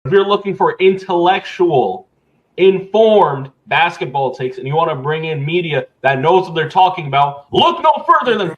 If you're looking for intellectual, informed basketball takes, and you want to bring in media that knows what they're talking about, look no further than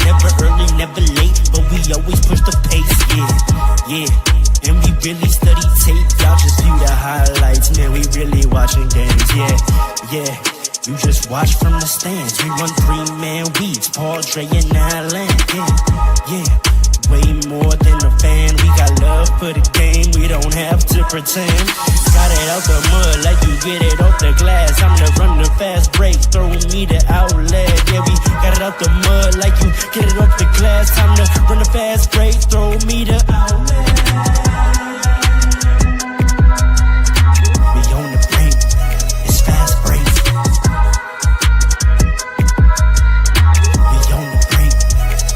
never early, never late, but we always push the pace, yeah. And we really study tape, y'all just view the highlights, man, we really watching games, yeah. You just watch from the stands, we run 3-man weeks, Paul, Dre, and Allen, yeah. Way more than a fan, we got love for the game, we don't have to pretend. Got it out the mud like you get it off the glass. I'm the run the fast break, throw me the outlet. Yeah, we got it out the mud like you get it off the glass. Time to run the fast break, throw me the outlet. We on the break, it's fast break. We on the break,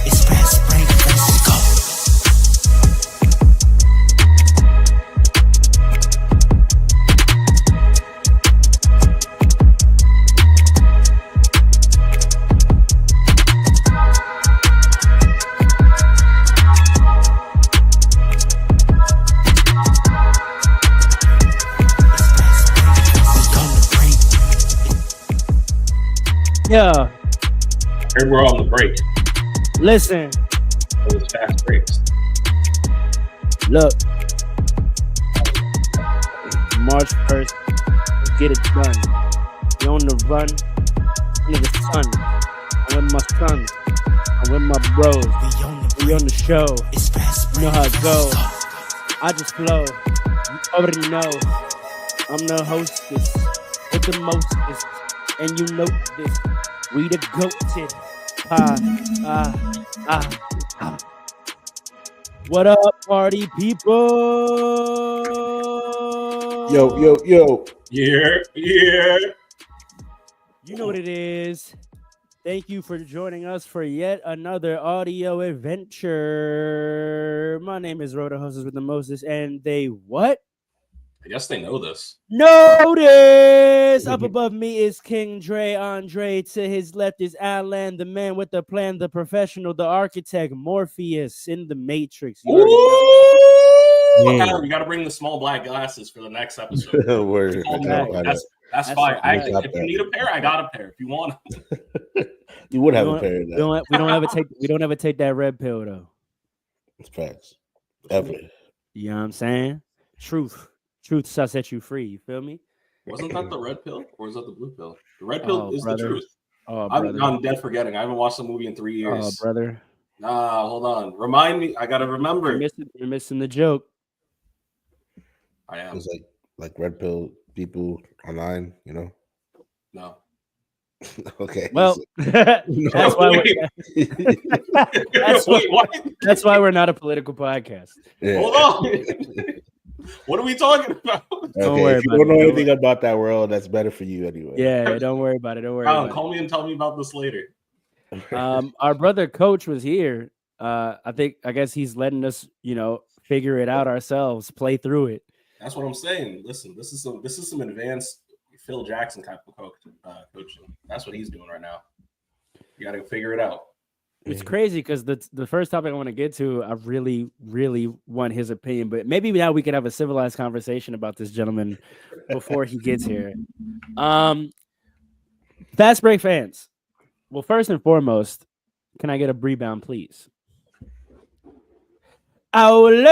it's fast break. Let's go. Yeah. Here we're on the break. Listen. It was fast breaks. Look. March 1st. Get it done. You're on the run. Under the sun. I'm with my sons. I'm with my bros. We on the show. You know how it goes. I just flow. You already know. I'm the hostess. With the mostest. And you know this. We the goated. What up, party people? Yo. Yeah. You know what it is. Thank you for joining us for yet another audio adventure. My name is Rhoda, hostess with the mostest, and they what? I guess they know this. Notice! Up above me is King Dre Andre. To his left is Alan, the man with the plan, the professional, the architect, Morpheus in the Matrix. You Adam, you got to bring the small black glasses for the next episode. Word. That's fine. If you need a pair, I got a pair. If you want them. You would have a pair of that. We don't ever take that red pill though. It's facts. Ever. You know what I'm saying? Truth shall set you free. You feel me? Wasn't that the red pill or is that the blue pill? The red pill is brother. the truth. Brother. I'm dead forgetting. I haven't watched the movie in 3 years. Oh, brother. Nah, hold on. Remind me. I gotta remember. You're missing the joke. I am. It's like red pill people online, you know? No. Okay. Well, that's why we're not a political podcast. Yeah. Hold on. What are we talking about? Don't worry if you don't know anything about that world, that's better for you anyway. Yeah, don't worry about it. Call me and tell me about this later. Our brother Coach was here. I guess he's letting us, figure it out ourselves, play through it. That's what I'm saying. Listen, this is some advanced Phil Jackson type of coaching. That's what he's doing right now. You got to figure it out. It's crazy because the first topic I want to get to, I really, really want his opinion. But maybe now we can have a civilized conversation about this gentleman before he gets here. Fast break fans. Well, first and foremost, can I get a rebound, please? Outlet.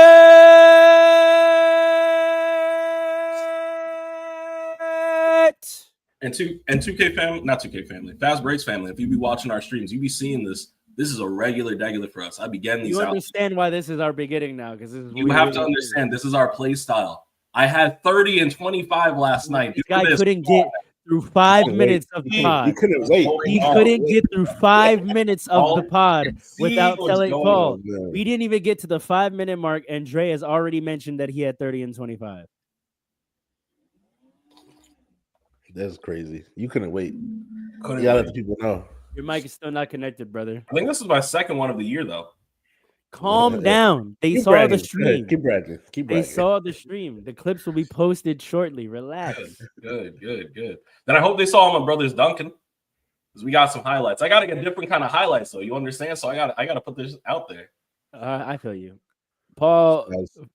And 2K family, not 2K family, Fast Breaks family. If you be watching our streams, you be seeing this. This is a regular for us. I be getting these. You out. Understand why this is our beginning now? Because you have to understand this is our play style. I had 30 and 25 last night. This guy couldn't get through 5 minutes of the pod. He couldn't wait. He couldn't get through 5 minutes of the pod without telling Paul. We didn't even get to the 5-minute mark, and Dre has already mentioned that he had 30 and 25. That's crazy. You couldn't wait. Couldn't You gotta wait. let the people know. Your mic is still not connected, brother. I think this is my second one of the year, though. Calm down. They Keep saw bragging. the Go ahead. stream. Keep bragging. Keep They bragging. saw the stream. The clips will be posted shortly. Relax. Good. Then I hope they saw my brother's dunking, because we got some highlights. I got to get different kind of highlights, though. You understand? So I got to put this out there. I feel you. Paul,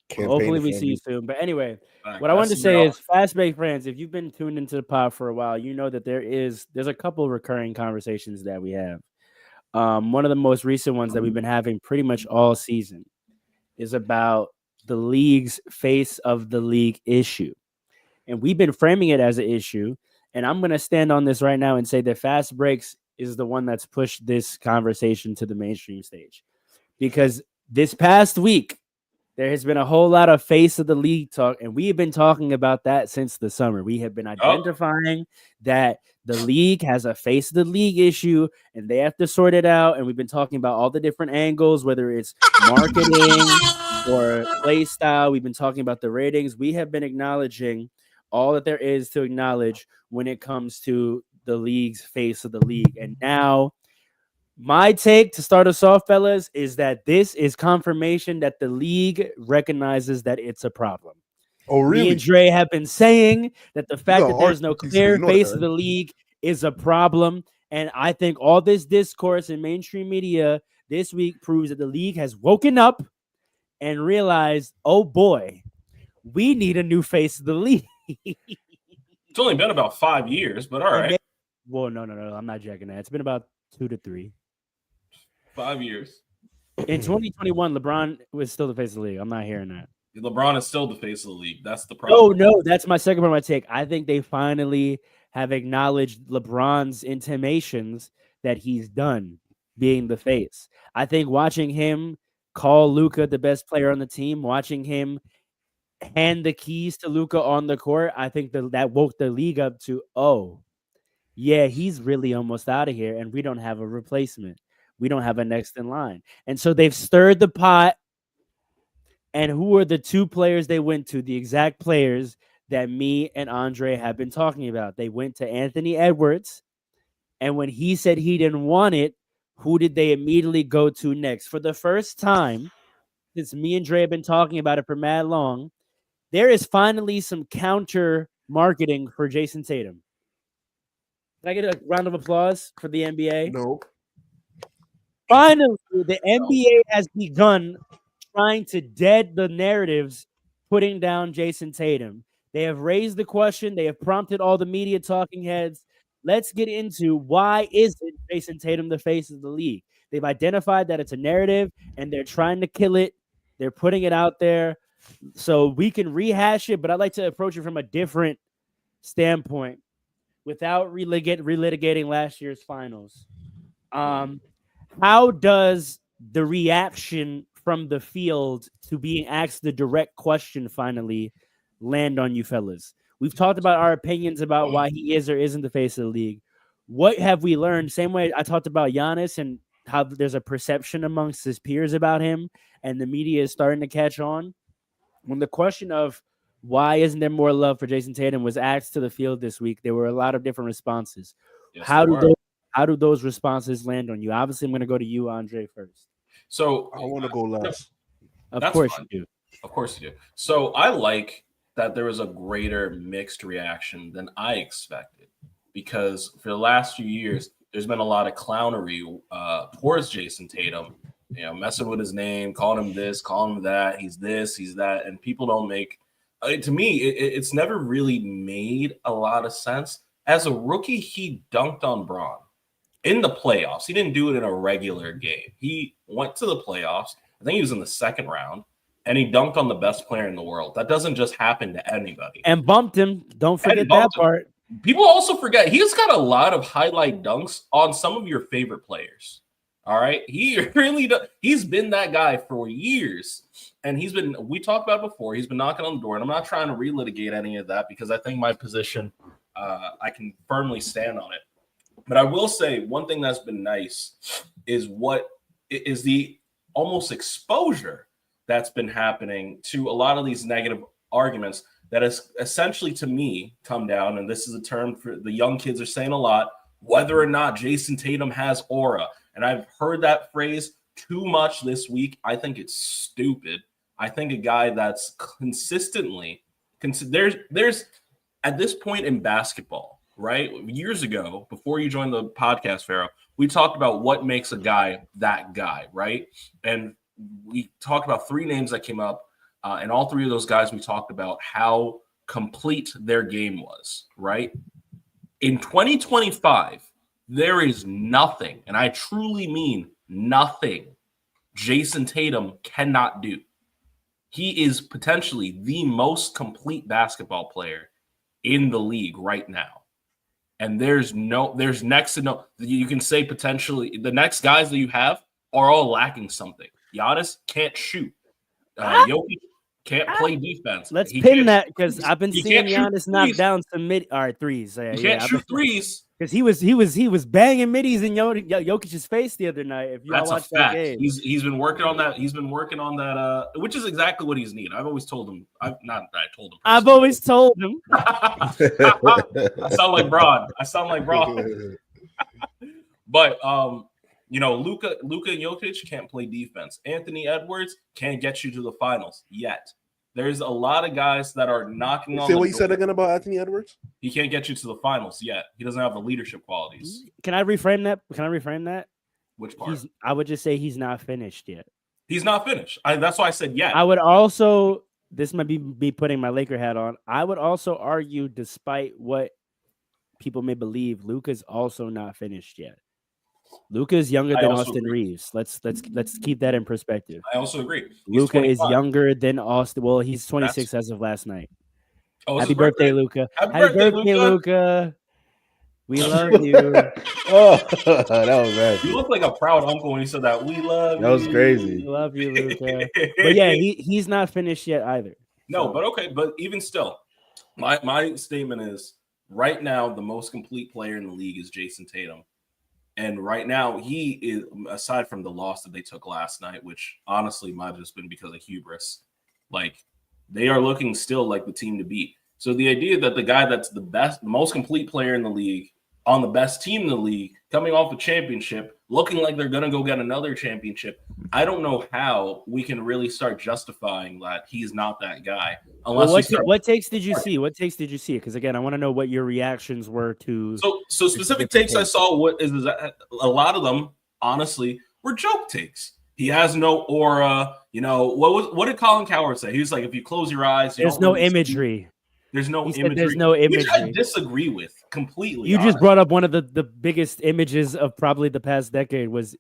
Campaign hopefully to we fan see you base. soon. But anyway, All right, what I guys, wanted to see say y'all. is, Fastbreak friends, if you've been tuned into the pod for a while, you know that there's a couple recurring conversations that we have. One of the most recent ones that we've been having pretty much all season is about the league's face of the league issue. And we've been framing it as an issue. And I'm going to stand on this right now and say that Fast Breaks is the one that's pushed this conversation to the mainstream stage. Because this past week, there has been a whole lot of face of the league talk, and we have been talking about that since the summer. We have been identifying that the league has a face of the league issue, and they have to sort it out. And we've been talking about all the different angles, whether it's marketing or play style. We've been talking about the ratings. We have been acknowledging all that there is to acknowledge when it comes to the league's face of the league. And now, my take to start us off, fellas, is that this is confirmation that the league recognizes that it's a problem. Oh, really? Me and Dre have been saying that the fact that there's no argue, clear you know face that, of the league is a problem. And I think all this discourse in mainstream media this week proves that the league has woken up and realized, oh boy, we need a new face of the league. It's only been about 5 years, but all right. Well, no. I'm not jacking that. It's been about 2 to 3. 5 years. In 2021, LeBron was still the face of the league. I'm not hearing that. LeBron is still the face of the league. That's the problem. No, that's my second part of my take. I think they finally have acknowledged LeBron's intimations that he's done being the face. I think watching him call Luka the best player on the team, watching him hand the keys to Luka on the court, I think that woke the league up to, oh, yeah, he's really almost out of here, and we don't have a replacement. We don't have a next in line. And so they've stirred the pot. And who are the two players they went to? The exact players that me and Andre have been talking about. They went to Anthony Edwards. And when he said he didn't want it, who did they immediately go to next? For the first time, since me and Dre have been talking about it for mad long, there is finally some counter marketing for Jayson Tatum. Can I get a round of applause for the NBA? No. Finally, the NBA has begun trying to dead the narratives, putting down Jayson Tatum. They have raised the question. They have prompted all the media talking heads. Let's get into why isn't Jayson Tatum the face of the league? They've identified that it's a narrative, and they're trying to kill it. They're putting it out there so we can rehash it, but I'd like to approach it from a different standpoint without relitigating last year's finals. How does the reaction from the field to being asked the direct question finally land on you fellas? We've talked about our opinions about why he is or isn't the face of the league. What have we learned? Same way I talked about Giannis and how there's a perception amongst his peers about him, and the media is starting to catch on. When the question of why isn't there more love for Jayson Tatum was asked to the field this week, there were a lot of different responses. Yes, How do those responses land on you? Obviously, I'm going to go to you, Andre, first. So I want to go last. Of course fine. you do. Of course you do. So I like that there was a greater mixed reaction than I expected, because for the last few years, there's been a lot of clownery towards Jayson Tatum, messing with his name, calling him this, calling him that, he's this, he's that, and people don't make to me, it's never really made a lot of sense. As a rookie, he dunked on Braun in the playoffs. He didn't do it in a regular game. He went to the playoffs. I think he was in the second round, and he dunked on the best player in the world. That doesn't just happen to anybody. And bumped him. Don't forget that part. People also forget he's got a lot of highlight dunks on some of your favorite players. All right. He really does. He's been that guy for years. And we talked about it before, he's been knocking on the door. And I'm not trying to relitigate any of that, because I think my position, I can firmly stand on it. But I will say one thing that's been nice is the almost exposure that's been happening to a lot of these negative arguments that has essentially, to me, come down, and this is a term for the young kids are saying a lot, whether or not Jayson Tatum has aura. And I've heard that phrase too much this week. I think it's stupid. I think a guy that's consistently there's at this point in basketball, right? Years ago, before you joined the podcast, Pharaoh, we talked about what makes a guy that guy, right? And we talked about 3 names that came up, and all 3 of those guys we talked about how complete their game was, right? In 2025, there is nothing, and I truly mean nothing, Jayson Tatum cannot do. He is potentially the most complete basketball player in the league right now. And there's next to no, you can say potentially the next guys that you have are all lacking something. Giannis can't shoot. Jokic can't play defense. Let's pin that because I've been seeing Giannis knock down some threes. He can't shoot threes because he was banging middies in Jokic's face the other night. If you watched that game, he's been working on that. He's been working on that, which is exactly what he's needed. I've always told him. I've always told him. I sound like Braun. But Luka and Jokic can't play defense. Anthony Edwards can't get you to the finals yet. There's a lot of guys that are knocking on. Say what you said again about Anthony Edwards? He can't get you to the finals yet. He doesn't have the leadership qualities. Can I reframe that? Which part? I would just say he's not finished yet. He's not finished. That's why I said yet. I would also, this might be me putting my Laker hat on. I would also argue, despite what people may believe, Luka's also not finished yet. Luka is younger than Austin Reeves. Let's keep that in perspective. I also agree. Luka is younger than Austin. Well, he's 26 as of last night. Happy birthday, Luka! Happy birthday, Luka! We love you. Oh, that was bad. You look like a proud uncle when you said that. We love you. That was crazy. We love you, Luka. But yeah, he's not finished yet either. No, but okay. But even still, my statement is right now the most complete player in the league is Jayson Tatum. And right now, he is, aside from the loss that they took last night, which honestly might have just been because of hubris, like they are looking still like the team to beat. So the idea that the guy that's the best, most complete player in the league, on the best team in the league, coming off a championship, looking like they're going to go get another championship, I don't know how we can really start justifying that he's not that guy. Unless what takes did you see? What takes did you see? Because again, I want to know what your reactions were to. So specific takes I saw. What is that? A lot of them, honestly, were joke takes. He has no aura. What did Colin Cowherd say? He was like, if you close your eyes, there's no imegery. There's no imagery. There's no imagery. Which I disagree with completely. You just brought up one of the biggest images of probably the past decade was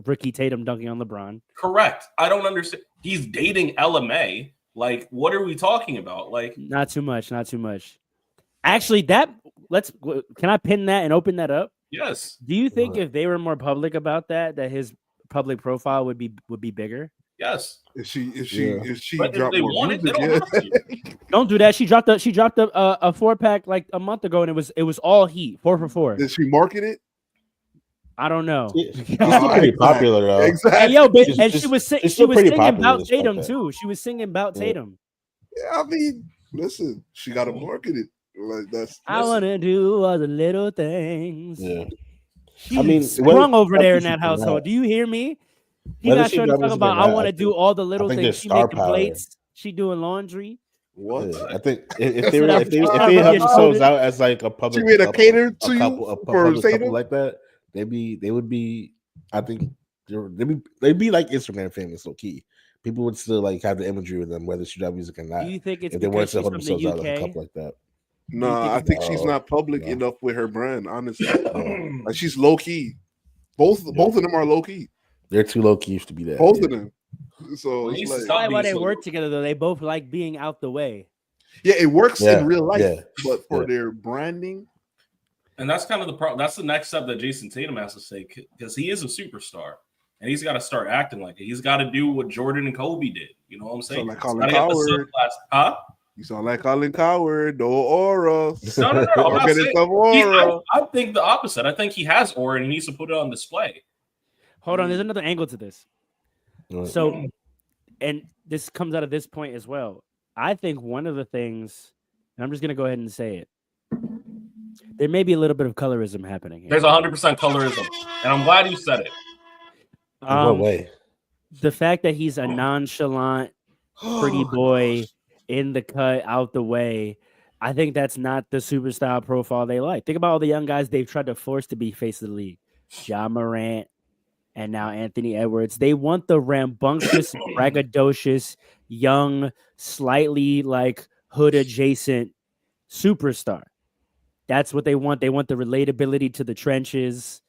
Ricky Tatum dunking on LeBron. Correct. I don't understand. He's dating LMA. Like, what are we talking about? Like, not too much. Actually, can I pin that and open that up? Yes. Do you think if they were more public about that his public profile would be bigger? Yes. If she but dropped if they more want it, music, they don't have to. Don't do that. She dropped a 4-pack like a month ago, and it was all heat, 4 for 4. Did she market it? I don't know. She's pretty popular though. Exactly. Hey, she was singing about Tatum too. She was singing about Tatum. Yeah, I mean, listen, she got to market it. Like I want to do all the little things. Yeah. She's sprung over there in that household. Do you hear me? He got sure to talk about. I want to do all the little things. She making plates. She doing laundry. What? Yeah, I think if they help themselves out as like a public, she made a cater to you a for couple like that, they would be. I think they'd be like Instagram famous, low key. People would still like have the imagery with them, whether she drop music or not. Do you think it's if they weren't to hold from themselves the out UK? like a couple like that? No, I think she's not public enough with her brand. Honestly, like she's low key. Both of them are low key. They're too low key to be that. Both of them. So it's like, why they work together though. They both like being out the way. Yeah, it works in real life, but for their branding. And that's kind of the problem. That's the next step that Jayson Tatum has to say, because he is a superstar and he's got to start acting like it. He's got to do what Jordan and Kobe did. You know what I'm saying? Like Colin Cowherd. You sound like Colin Cowherd. No aura. No. I'm not saying, aura. I think the opposite. I think he has aura and he needs to put it on display. Hold on, there's another angle to this. So, and this comes out of this point as well. I think one of the things, and I'm just gonna go ahead and say it, there may be a little bit of colorism happening here. There's 100% colorism, and I'm glad you said it. In what way? The fact that he's a nonchalant, pretty boy in the cut, out the way. I think that's not the superstar profile they like. Think about all the young guys they've tried to force to be face of the league. Ja Morant and now Anthony Edwards. They want the rambunctious, braggadocious, young, slightly like hood adjacent superstar. That's what they want. They want the relatability to the trenches.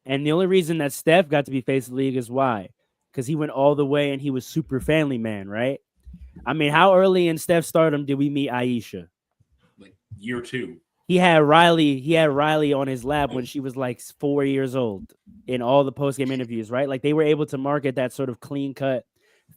And the only reason that Steph got to be face of the league is why? Because he went all the way and he was super family man, right? I mean, how early in Steph's stardom did we meet Aisha? Like year 2. He had Riley on his lap when she was like 4 years old in all the post-game interviews, right? Like they were able to market that sort of clean-cut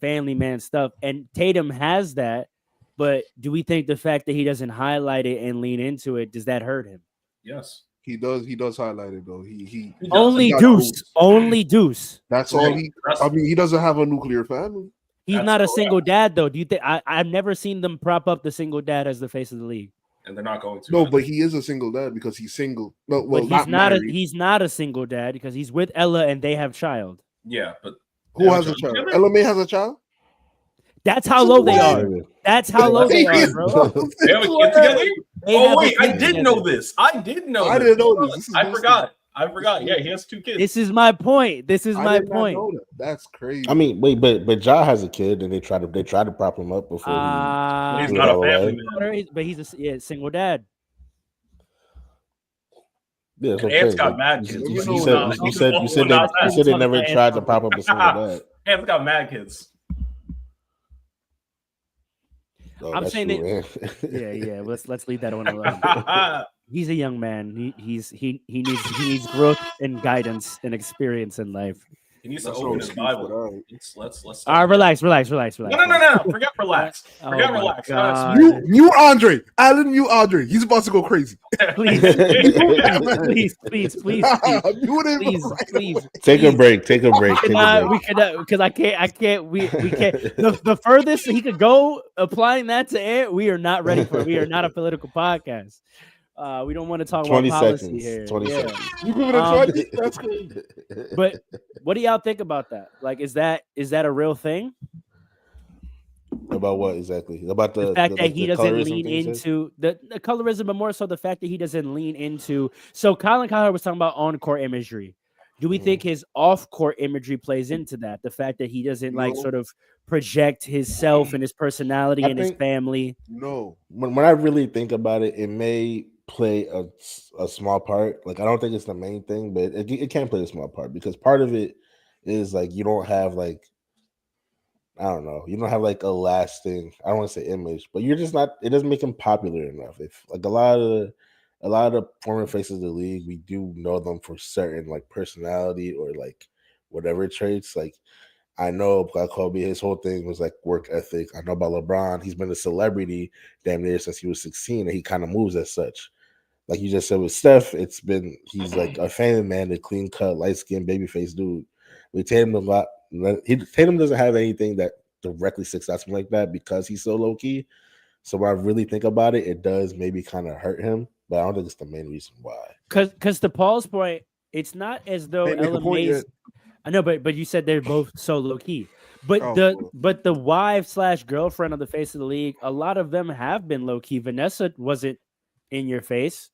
family man stuff. And Tatum has that, but do we think the fact that he doesn't highlight it and lean into it, does that hurt him? Yes. He does highlight it though. He only Deuce. That's all he. I mean, he doesn't have a nuclear family. He's not a single dad though. Do you think I've never seen them prop up the single dad as the face of the league? And they're not going to. No, but he is a single dad because he's single. No, well, he's not a single dad because he's with Ella and they have child. Yeah, but who has a child? Ella May has a child. That's how low they are. That's how low they are, bro. They have a kid together? Oh wait, I did know this. I didn't know this. I forgot. Yeah, he has 2 kids. This is my point. My point. That's crazy. I mean, wait, but Ja has a kid, and they try to prop him up before he's not a family man. But he's a single dad. Yeah, and Ant's got mad kids. You said they never tried to prop up a single dad. Ant's got mad kids. Oh, I'm saying that. Yeah. Let's leave that one alone. He's a young man. He needs growth and guidance and experience in life. He needs to open his Bible. Let's. All right, relax. No. Forget relax. Relax. Mute Andre. Alan, mute Andre. He's about to go crazy. Please. Take a break. We cannot because I can't. We can't. The furthest he could go applying that to air, we are not ready for it. We are not a political podcast. We don't want to talk about policy here. 20 seconds. You give it a 20? That's crazy. But what do y'all think about that? Like, is that a real thing? About what exactly? About the fact that he doesn't lean into the colorism, but more so the fact that he doesn't lean into. So Colin Cowherd was talking about on-court imagery. Do we think his off-court imagery plays into that? The fact that he doesn't like sort of project his self and his personality and his family. No. When I really think about it, it may play a small part. Like I don't think it's the main thing, but it can play a small part because part of it is like you don't have like I don't know, you don't have like a lasting, I don't want to say image, but you're just not, it doesn't make him popular enough. If like a lot of the former faces of the league, we do know them for certain like personality or like whatever traits. Like I know Black Kobe, his whole thing was like work ethic. I know about LeBron, he's been a celebrity damn near since he was 16, and he kind of moves as such. Like you just said with Steph, he's like a family man, a clean cut, light skinned, baby face dude. We Tatum a lot. Tatum doesn't have anything that directly sticks out to him like that because he's so low key. So when I really think about it, it does maybe kind of hurt him, but I don't think it's the main reason why. Because to Paul's point, it's not as though Ella May's. I know, but you said they're both so low key. But the wife / girlfriend of the face of the league, a lot of them have been low key. Vanessa wasn't in your face.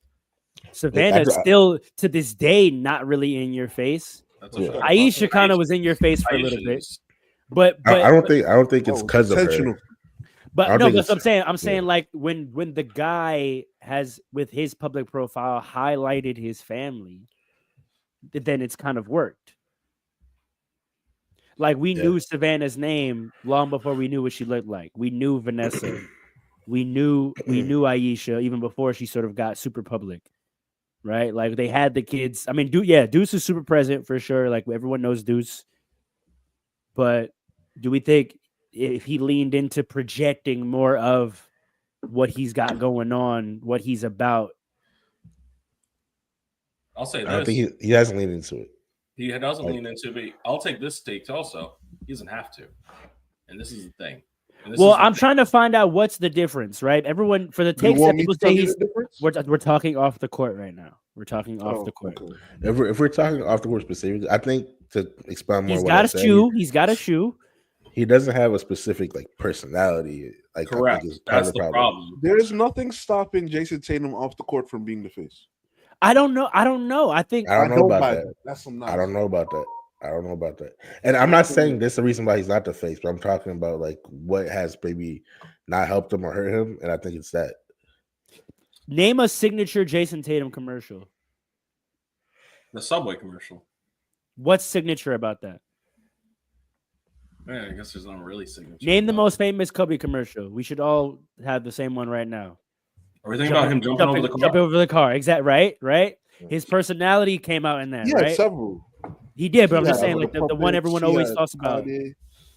Savannah's still to this day not really in your face. Aisha kind of was in your face for a little bit. But I don't think it's because of her. But no, that's what I'm saying like when the guy has with his public profile highlighted his family, then it's kind of worked. Like we knew Savannah's name long before we knew what she looked like. We knew Vanessa. we knew Aisha even before she sort of got super public. Right? Like they had the kids. I mean, Deuce is super present for sure. Like everyone knows Deuce. But do we think if he leaned into projecting more of what he's got going on, what he's about? I'll say this. I don't think he hasn't leaned into it. He doesn't lean into it. I'll take this take also. He doesn't have to. And this is the thing. Well, I'm trying to find out what's the difference, right? Everyone, for the takes that people say he's, we're talking off the court right now. We're talking off the court. Okay. If we're talking off the court specifically, I think to expound more, he's got a shoe. He's got a shoe. He doesn't have a specific like personality. Like, correct. That's the problem. There is nothing stopping Jayson Tatum off the court from being the face. I don't know. I don't know about that. I don't know about that. And I'm not saying this is the reason why he's not the face, but I'm talking about like what has maybe not helped him or hurt him, and I think it's that. Name a signature Jayson Tatum commercial. The Subway commercial. What's signature about that? Yeah, I guess there's not really signature. Name the most famous Kobe commercial. We should all have the same one right now. Are we thinking about him jumping over the car? Exactly. Right. His personality came out in that. Yeah, right? Several. He did, but I'm just saying, like the one everyone always talks about.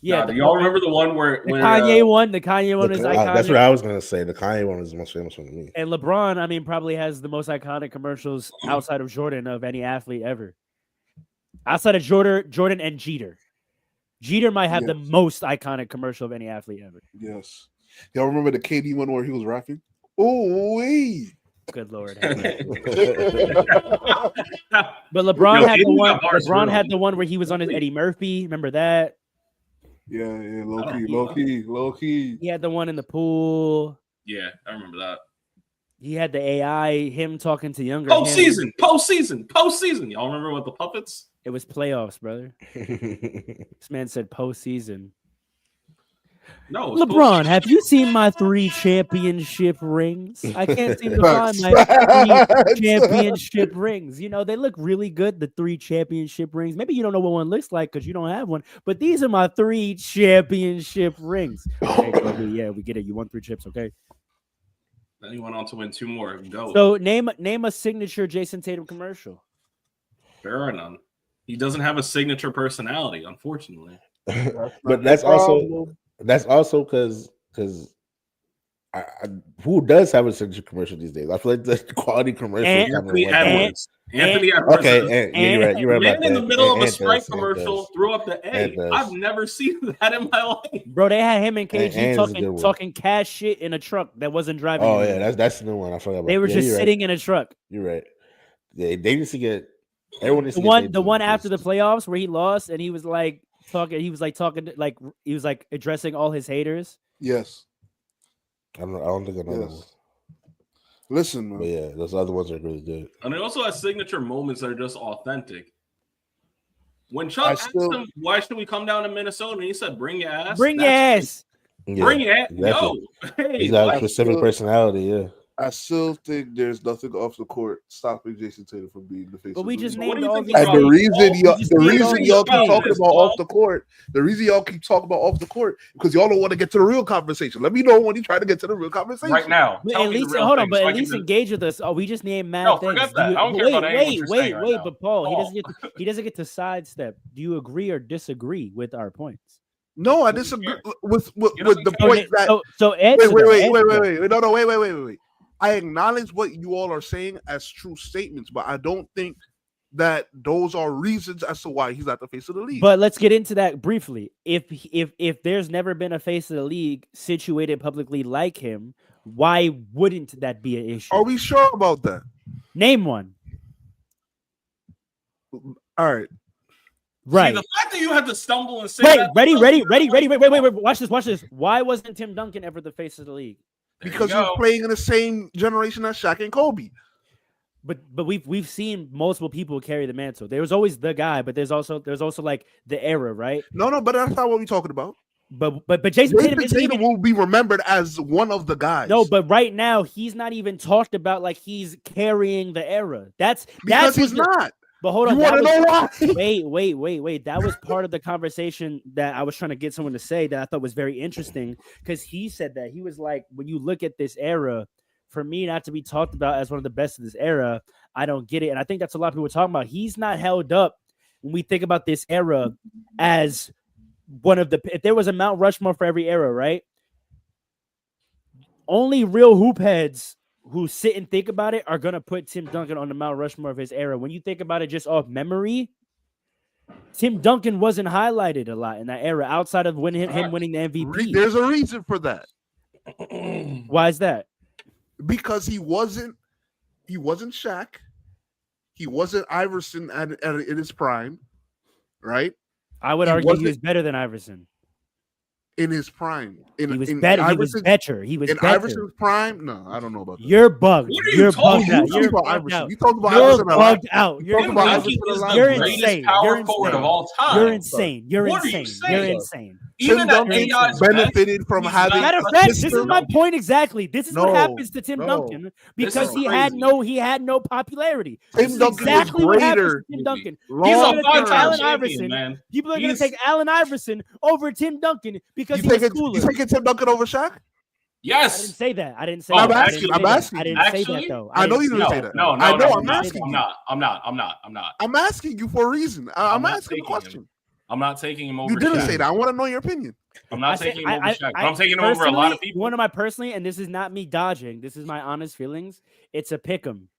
Yeah, do y'all remember the one where Kanye one? The Kanye one is iconic. That's what I was gonna say. The Kanye one is the most famous one to me. And LeBron, I mean, probably has the most iconic commercials outside of Jordan of any athlete ever. Outside of Jordan and Jeter. Jeter might have the most iconic commercial of any athlete ever. Yes. Y'all remember the KD one where he was rapping? Oh, wee. Good Lord. But LeBron had the one. LeBron had the one where he was on his Eddie Murphy. Remember that? Yeah, low key. He had the one in the pool. Yeah, I remember that. He had the AI, him talking to younger. Postseason. Y'all remember what the puppets? It was playoffs, brother. This man said postseason. No, LeBron, have you seen my 3 championship rings? I can't seem to find my 3 championship rings. You know, they look really good, the 3 championship rings. Maybe you don't know what one looks like because you don't have one, but these are my 3 championship rings. Okay, Kobe, yeah, we get it. You won 3 chips, okay? Then he went on to win 2 more. Go. So name a signature Jayson Tatum commercial. Fair enough. He doesn't have a signature personality, unfortunately. But that's also because who does have a signature commercial these days? I feel like the quality commercial. Anthony Edwards. Okay, you're right about that. In the middle of a Sprite commercial, threw up the A. I've never seen that in my life. Bro, they had him and KG talking cash shit in a truck that wasn't driving. Oh yeah, that's the new one. I forgot about. They were just sitting in a truck. You're right. Yeah, they need to get everyone. The one after the playoffs where he lost and he was like talking. He was like addressing all his haters. Yes. I don't think I know that. Listen, man. But yeah, those other ones are really good. And it also has signature moments that are just authentic. When Chuck asked him, why should we come down to Minnesota? And he said, bring your ass. Bring your ass. Bring your ass. Exactly. Yo. Hey, he's got a specific personality, yeah. I still think there's nothing off the court stopping Jayson Tatum from being the face. But we just named all these. And the reason y'all keep talking about off the court, because y'all don't want to get to the real conversation. Let me know when you try to get to the real conversation right now. At least engage with us. Oh, we just named mad things. Wait, but Paul, he doesn't get to sidestep. Do you agree or disagree with our points? No, I disagree with the point that. Wait. I acknowledge what you all are saying as true statements, but I don't think that those are reasons as to why he's not the face of the league. But let's get into that briefly. If there's never been a face of the league situated publicly like him, why wouldn't that be an issue? Are we sure about that? Name one. All right. Right. See, the fact that you had to stumble and say that. Ready. Wait. Watch this. Why wasn't Tim Duncan ever the face of the league? Because he was playing in the same generation as Shaq and Kobe. But we've seen multiple people carry the mantle. There was always the guy, but there's also like the era, right? No, but that's not what we're talking about. But Jayson Tatum will be remembered as one of the guys. No, but right now he's not even talked about like he's carrying the era. That's he's not. But hold on, you want to know why? Wait. That was part of the conversation that I was trying to get someone to say that I thought was very interesting because he said that he was like, when you look at this era, for me not to be talked about as one of the best of this era, I don't get it. And I think that's a lot of people talking about. He's not held up when we think about this era as one of the. If there was a Mount Rushmore for every era, right? Only real hoop heads who sit and think about it are going to put Tim Duncan on the Mount Rushmore of his era. When you think about it just off memory, Tim Duncan wasn't highlighted a lot in that era outside of him winning the MVP. There's a reason for that. Why is that? Because he wasn't Shaq. He wasn't Iverson in his prime, right? I would argue he was better than Iverson. In his prime. He was better. He was better. He was in better. Iverson's prime? No, I don't know about that. You're bugged. What are You're talking bugged out. about? You're Iverson. bugged out. You talked about You're Iverson a lot. bugged out. You're Tim Duncan is the You're greatest insane. power You're forward insane. of all time. You're insane. You're What are you insane. saying? You're insane. Even Tim at Duncan AI's benefited best, from he's having. not Matter of a fact, system. this is my point exactly. This is what No, happens to Tim no. Duncan because This is he had no popularity. Tim This is Duncan is exactly what happens greater. to Tim Duncan. He's People a are gonna take five-time Allen champion, Iverson. man. People are going to He's- take Allen Iverson over Tim Duncan because You he was taking cooler. Tim Duncan over Shaq? I didn't Yes. say that. I didn't say I'm that. asking- I didn't I'm say that. I didn't asking. say that Actually, though. I know you didn't didn't say say that. that. No, I know. no, I'm asking I'm you. not. I'm asking you for a reason. I'm not asking the taking him. question. I'm not taking him over. You didn't Shaq. say that. I want to know your opinion. I'm not I taking said- him over Shaq. But I'm taking him over a lot personally, of people. One of my personally, and this is not me dodging. This is my honest feelings. It's a pick 'em.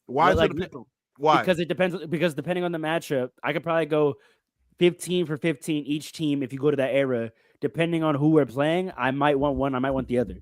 Why is Like, it a pick 'em? Why? Because it depends. Because depending on the matchup, I could probably go 15 for 15 each team if you go to that era. Depending on who we're playing, I might want one. I might want the other.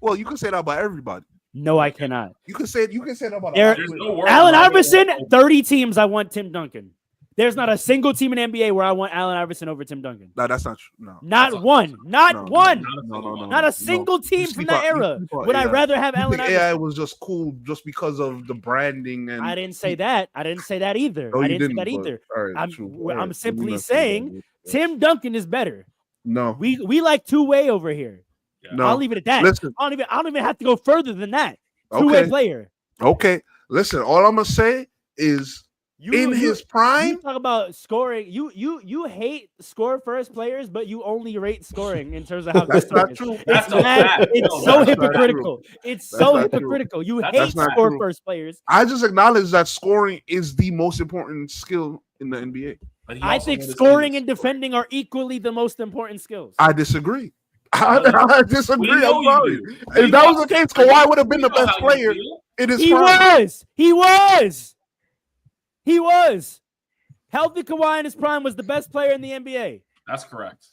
Well, you can say that about everybody. No, I cannot. You can say that about There- There's no world Allen where I Iverson, go- 30 teams. I want Tim Duncan. There's not a single team in NBA where I want Allen Iverson over Tim Duncan. No, that's not true. No. Not That's one. Not No, one. No. Not a single team from that era. Would I rather have You Allen think AI Iverson? was just cool just because of the branding and I didn't say that. I didn't say that either. No, I you didn't say that but- either. all right, I'm- true. I'm All right, simply let me not saying say that. Tim Duncan is better. No. We like two-way over here. No. I'll leave it at that. Listen. I don't even have to go further than that. Two-way Okay. player. Okay. Listen, all I'm gonna say is in his prime. You talk about scoring. You hate score first players, but you only rate scoring in terms of how good That's scoring not is. true. That's It's a mad. fact. It's No, so that's not hypocritical. It's That's so not true. hypocritical. You That's hate not score true. first players. I just acknowledge that scoring is the most important skill in the NBA. But he I also think made his scoring name and defending are equally the most important skills. I disagree. I disagree. We know I'm you sorry. do. If that was the case, Kawhi would have been the best player in his He prime. was. Healthy Kawhi in his prime was the best player in the NBA. That's correct.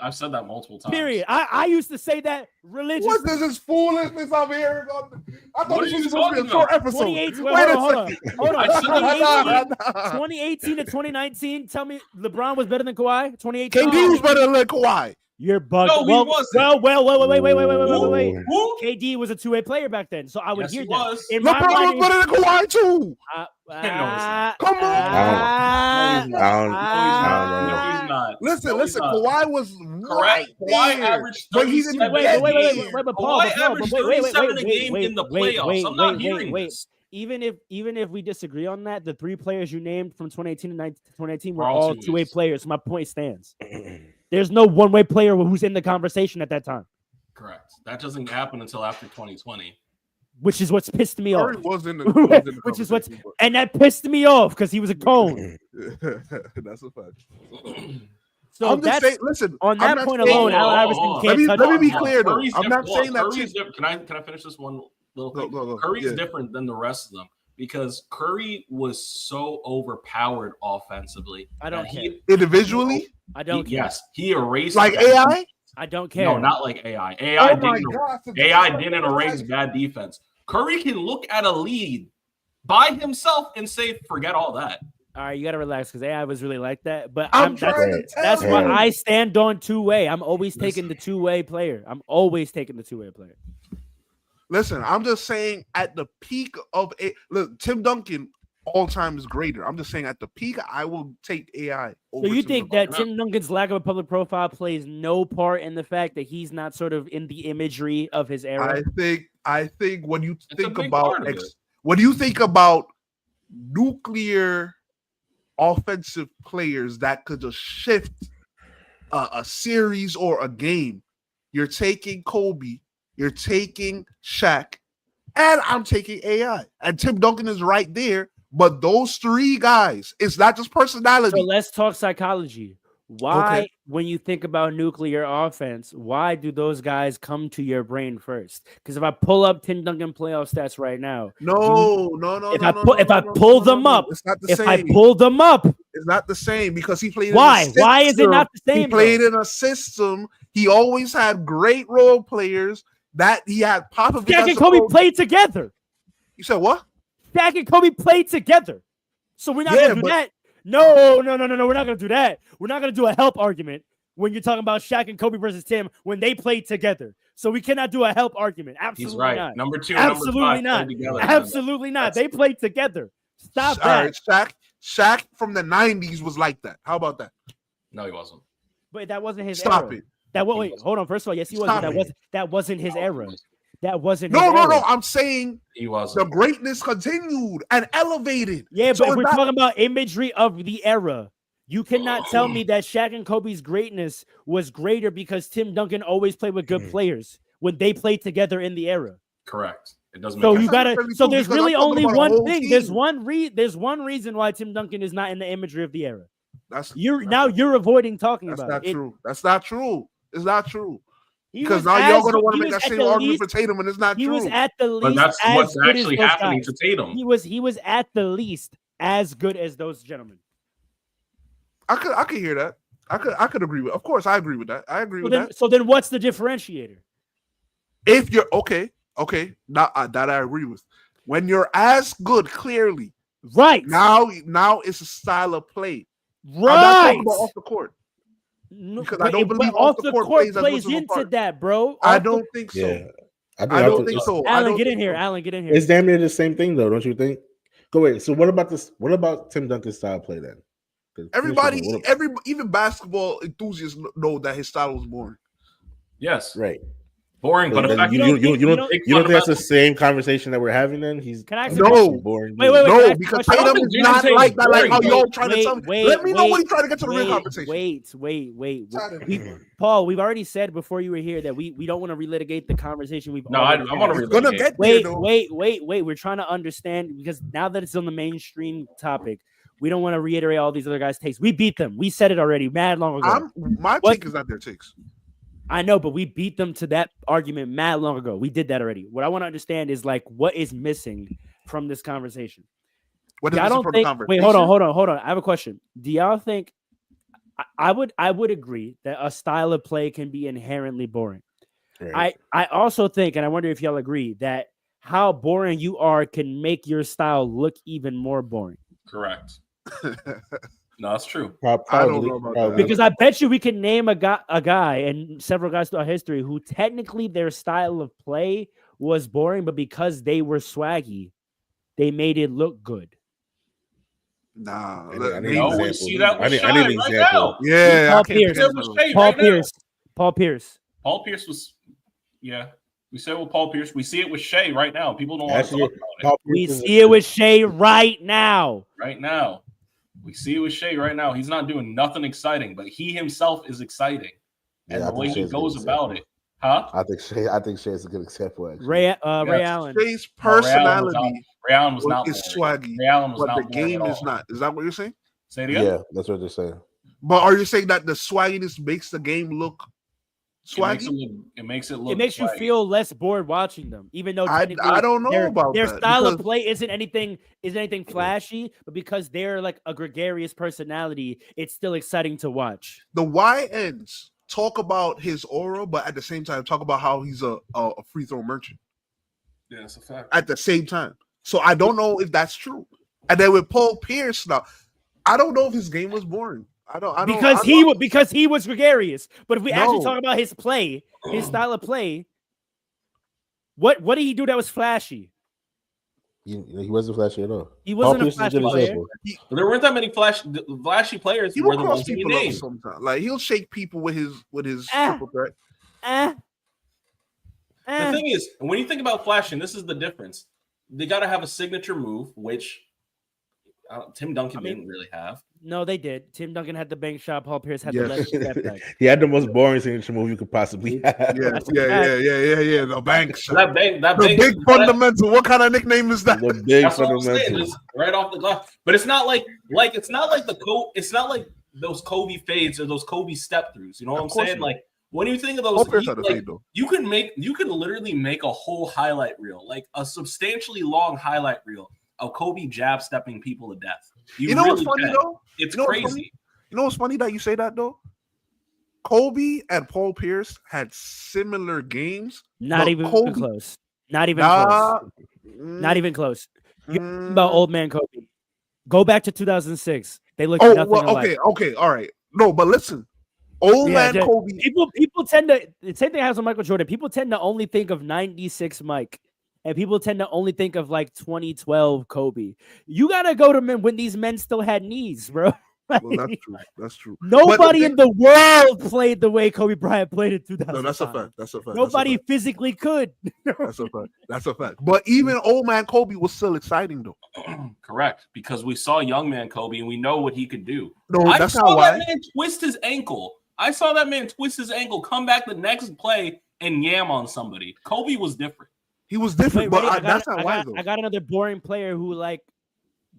I've said that multiple times. Period. I used to say that religiously. What's this foolishness over here? I What thought are this you was supposed to be a talking short about? episode. 2018. Wait Wait, a hold on. second. Hold on. I said that 2018 to 2019. Tell me LeBron was better than Kawhi? 2018. KD was better than Kawhi. You're bugged. No, he wasn't. Wait. Who? KD was a two-way player back then, so I would Yes, hear he that. was. In my LeBron mind, was better than Kawhi too. Come on. No, he's not. Listen, No, he's not. Kawhi was right Correct. Kawhi there. averaged But he didn't 37 Wait, a but Paul, Kawhi averaged 37 a game in the playoffs. I'm not hearing this. Even if we disagree on that, the three players you named from 2018 to 2019 were We're all all two-ways. two-way players. So my point stands. There's no one-way player who's in the conversation at that time, Correct. That doesn't happen until after 2020. which is what's pissed me off. Curry was in the Which is what's conversation, and that pissed me off because he was a cone. but- That's a fact. So I'm just that's saying, listen, on I'm that not point saying- alone, Allen Iverson Hold on. can't touch. Let me be him. clear, though. Curry's I'm not different. saying that Curry's different. Can I finish this one little thing? Go. Curry's Yeah. different than the rest of them because Curry was so overpowered offensively. I don't that care. Individually, I don't care. Yes, he erased like that. AI. I don't care. No, not like AI. AI Oh my didn't. God. AI didn't erase bad defense. Curry can look at a lead by himself and say, "Forget all that." All right, you gotta relax because AI was really like that. But I'm that's, trying to tell that's you. why I stand on two-way. I'm always Listen. taking the two-way player. I'm always taking the two-way player. Listen, I'm just saying at the peak of look, Tim Duncan all time is greater. I'm just saying at the peak, I will take AI. So you think that Duncan. Tim Duncan's lack of a public profile plays no part in the fact that he's not sort of in the imagery of his era? I think when you It's a think big about part of it. when you think about nuclear offensive players that could just shift a series or a game, you're taking Kobe, you're taking Shaq, and I'm taking AI. And Tim Duncan is right there. But those three guys, it's not just personality. So let's talk psychology. Why, when you think about nuclear offense, why do those guys come to your brain first? Because if I pull up Tim Duncan playoff stats right now, if I pull them up, it's not the if same. I pull them up, it's not the same because he played. Why? In a system. Why is it not the same? He played in a system. He always had great role players. That he had Popovich. Shaq and Kobe played together. You said what? Shaq and Kobe played together. So we're not gonna do that. No. We're not gonna do that. We're not gonna do a help argument when you're talking about Shaq and Kobe versus Tim when they played together. So we cannot do a help argument. Absolutely He's right. not. Number 2, absolutely number 5 not. Absolutely not. They played together. Stop that. Right, Shaq from the 90s was like that. How about that? No, he wasn't. But that wasn't his Stop era. it. Wait, hold on. First of all, yes, he was. That wasn't his era. That wasn't. No. Era. I'm saying he wasn't. The greatness continued and elevated. Yeah, but if we're talking about imagery of the era, you cannot tell me that Shaq and Kobe's greatness was greater because Tim Duncan always played with good players when they played together in the era. Correct. It doesn't. So make you gotta. So there's really only one thing. Team. There's one reason why Tim Duncan is not in the imagery of the era. You're avoiding talking about it. That's not true. It's not true. Because now you're going to want to make that same argument for Tatum, and it's not true. He was at the least. But that's what's actually happening to Tatum. He was at the least as good as those gentlemen. I could hear that. I could agree with. Of course, I agree with that. I agree with that. So then, what's the differentiator? If you're okay, now that I agree with. When you're as good, clearly, right now it's a style of play. Right. I'm not talking about off the court. Because I don't believe off the court plays into that, bro. I don't think so. Yeah. I don't think so. Alan, get in here. Alan, get in here. It's damn near the same thing, though, don't you think? Go wait. So what about this? What about Tim Duncan's style play then? Even basketball enthusiasts know that his style was boring. Yes, right. Boring, but you don't think that's the same conversation that we're having? Then Can I boring. Wait, no, because Tatum is not like that. Like how y'all trying to tell me. Let me know when you try to get to the real conversation. Wait. Paul, we've already said before you were here that we don't want to relitigate the conversation. I want to relitigate. Wait. We're trying to understand because now that it's on the mainstream topic, we don't want to reiterate all these other guys' takes. We beat them. We said it already mad long ago. My take is not their takes. I know, but we beat them to that argument mad long ago. We did that already. What I want to understand is like what is missing from this conversation. What is missing from the conversation? Wait, hold on. I have a question. Do y'all think I would agree that a style of play can be inherently boring. Right. I also think, and I wonder if y'all agree, that how boring you are can make your style look even more boring. Correct. No, that's true. I don't know about that. Because I bet you we can name a guy and several guys throughout history who technically their style of play was boring, but because they were swaggy, they made it look good. Nah, I need an example. Yeah, Paul Pierce. Paul Pierce was, yeah. We said with Paul Pierce. We see it with Shea right now. People don't want to talk about it. We see it with Shea right now. Right now. We see it with Shea right now. He's not doing nothing exciting, but he himself is exciting. And the way he goes about it. Huh? I think Shea's a good example. Actually. Ray Allen. Shea's personality Ray Allen was not is swaggy. Ray Allen was but not the game is not. Is that what you're saying? Say it again? Yeah, that's what they're saying. But are you saying that the swagginess makes the game look swaggy? It makes you swaggy. Feel less bored watching them, even though I don't know about their that, style of play isn't anything flashy, but because they're like a gregarious personality, it's still exciting to watch. The YNs talk about his aura, but at the same time talk about how he's a free throw merchant. Yeah, that's a fact. At the same time, so I don't know if that's true. And then with Paul Pierce, now I don't know if his game was boring. Because he was gregarious. But if we actually talk about his play, his style of play, what did he do that was flashy? He wasn't flashy at all. He wasn't a flashy player. There weren't that many flashy players. He will cross people up sometimes. Like he'll shake people with his triple threat. The thing is, when you think about flashing, this is the difference. They got to have a signature move, which Tim Duncan didn't really have. No, they did. Tim Duncan had the bank shot. Paul Pierce had the left step back. He had the most boring signature move you could possibly have. Yeah. The bank shot. That big fundamental. What kind of nickname is that? The big fundamental. Just right off the glass. But it's not like it's not like those Kobe fades or those Kobe step throughs. You know what Of I'm course saying? not. Like when you think of those, Paul Pierce had a fade, though. you could literally make a whole highlight reel, like a substantially long highlight reel of Kobe jab stepping people to death. You know what's funny though? It's You know what's crazy. funny? You know what's funny that you say that though? Kobe and Paul Pierce had similar games. Not but even Kobe, close. Not even close. mm, Not even close. You're talking mm. about old man Kobe. Go back to 2006. They look nothing alike. Okay, all right. No, but listen, old man Kobe. People tend to the same thing happens with Michael Jordan. People tend to only think of 96 Mike. And people tend to only think of like 2012 Kobe. You gotta go to men when these men still had knees, bro. Well, that's true. That's true. Nobody in the world played the way Kobe Bryant played in 2000. No, that's a fact. That's a fact. Nobody physically could. That's a fact. That's a fact. But even old man Kobe was still exciting though. Correct, because we saw young man Kobe and we know what he could do. No, I that's saw not why. that man twist his ankle. Come back the next play and yam on somebody. Kobe was different. He was different, Wait, but that's not why though. I got another boring player who like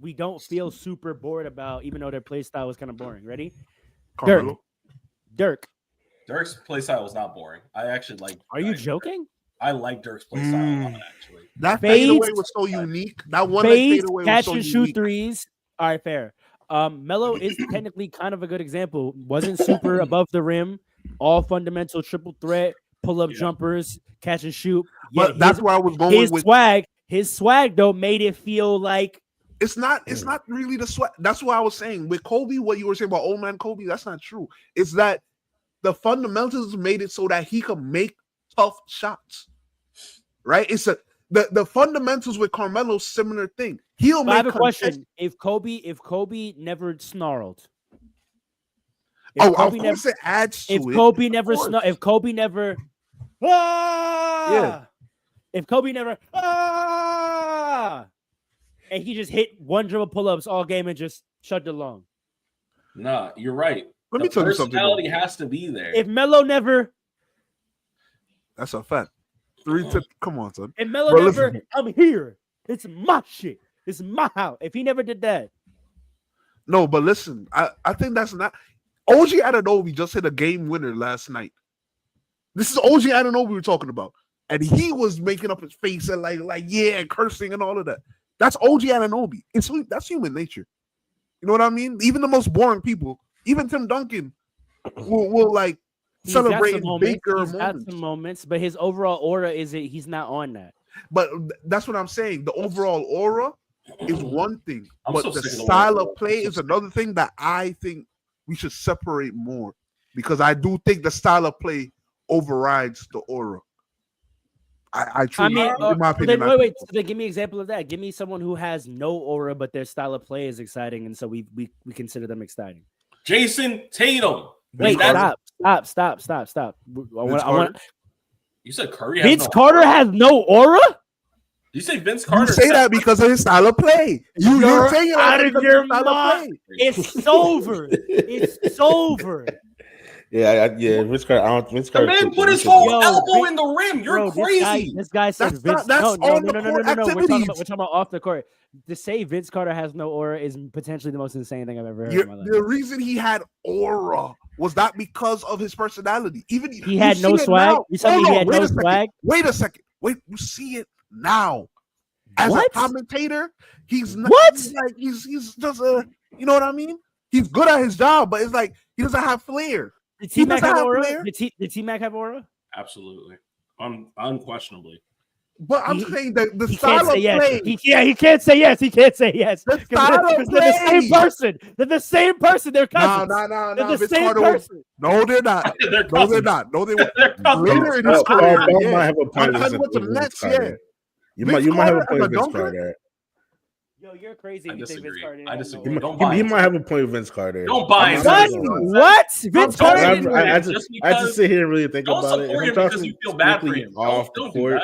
we don't feel super bored about, even though their play style was kind of boring. Ready? Carmelo. Dirk. Dirk's play style was not boring. I actually like. Are you joking? I like Dirk's play style a lot, actually. That Fades- fadeaway was so unique. That one Fades, fadeaway was catch so and shoot unique. threes. All right, fair. Melo is technically kind of a good example. Wasn't super above the rim. All fundamental triple threat, pull up jumpers, catch and shoot. But that's where I was going with His swag though made it feel like it's not really the sweat. That's what I was saying with Kobe. What you were saying about old man Kobe, that's not true. It's that the fundamentals made it so that he could make tough shots. Right? It's the fundamentals with Carmelo, similar thing. He'll make. I have a question. If Kobe never snarled. Of course it adds to it. If Kobe never if Kobe never if Kobe never and he just hit one dribble pull-ups all game and just chugged along. Nah, you're right. Let me tell you something. Personality has to be there. If Melo never, that's a fact. Come on, son. If Melo never, I'm here. It's my shit. It's my house. If he never did that. No, but listen, I think that's not. OG Anunoby just hit a game winner last night. This is OG Anunoby we're talking about. And he was making up his face and like yeah, cursing and all of that. That's OG Anunoby. That's human nature. You know what I mean? Even the most boring people, even Tim Duncan will like celebrate bigger moments. Got some moments, but his overall aura he's not on that. But that's what I'm saying. The overall aura is one thing, but the sick of style of play is another thing that I think we should separate more, because I do think the style of play overrides the aura. I truly, in my opinion. Wait. So then give me an example of that. Give me someone who has no aura, but their style of play is exciting, and so we consider them exciting. Jayson Tatum. Wait, stop. You said Curry. Vince Carter has no aura. You say Vince Carter? You say that because of his style of play. You're saying it out of your mind. It's over. It's over. Yeah. Vince Carter. The man put his whole elbow in the rim. You're crazy. This guy said Vince. No. We're talking about off the court. To say Vince Carter has no aura is potentially the most insane thing I've ever heard in my life. The reason he had aura was not because of his personality. Even he had no swag. You tell me he had no swag. Wait a second. Wait, you see it now. As a commentator, he's not. What? He's just a. You know what I mean? He's good at his job, but it's like he doesn't have flair. Did T-Mac have aura? Did T-Mac have aura? Absolutely, unquestionably. But I'm saying that the style of play. He can't say yes. He can't say yes. The style of play. They're the same person. They're the same person. They're cousins. No. They're the same person. No, they're not. No, they're not. No, they were. Later in his career, might have a point with Vince Carter. You might have a point with Vince Carter. Yo, you're crazy. I disagree. I disagree. He might have a point with Vince Carter. Don't buy it. What? Vince Carter? I just sit here and really think about it. Don't support him because you feel bad for him. Off the court.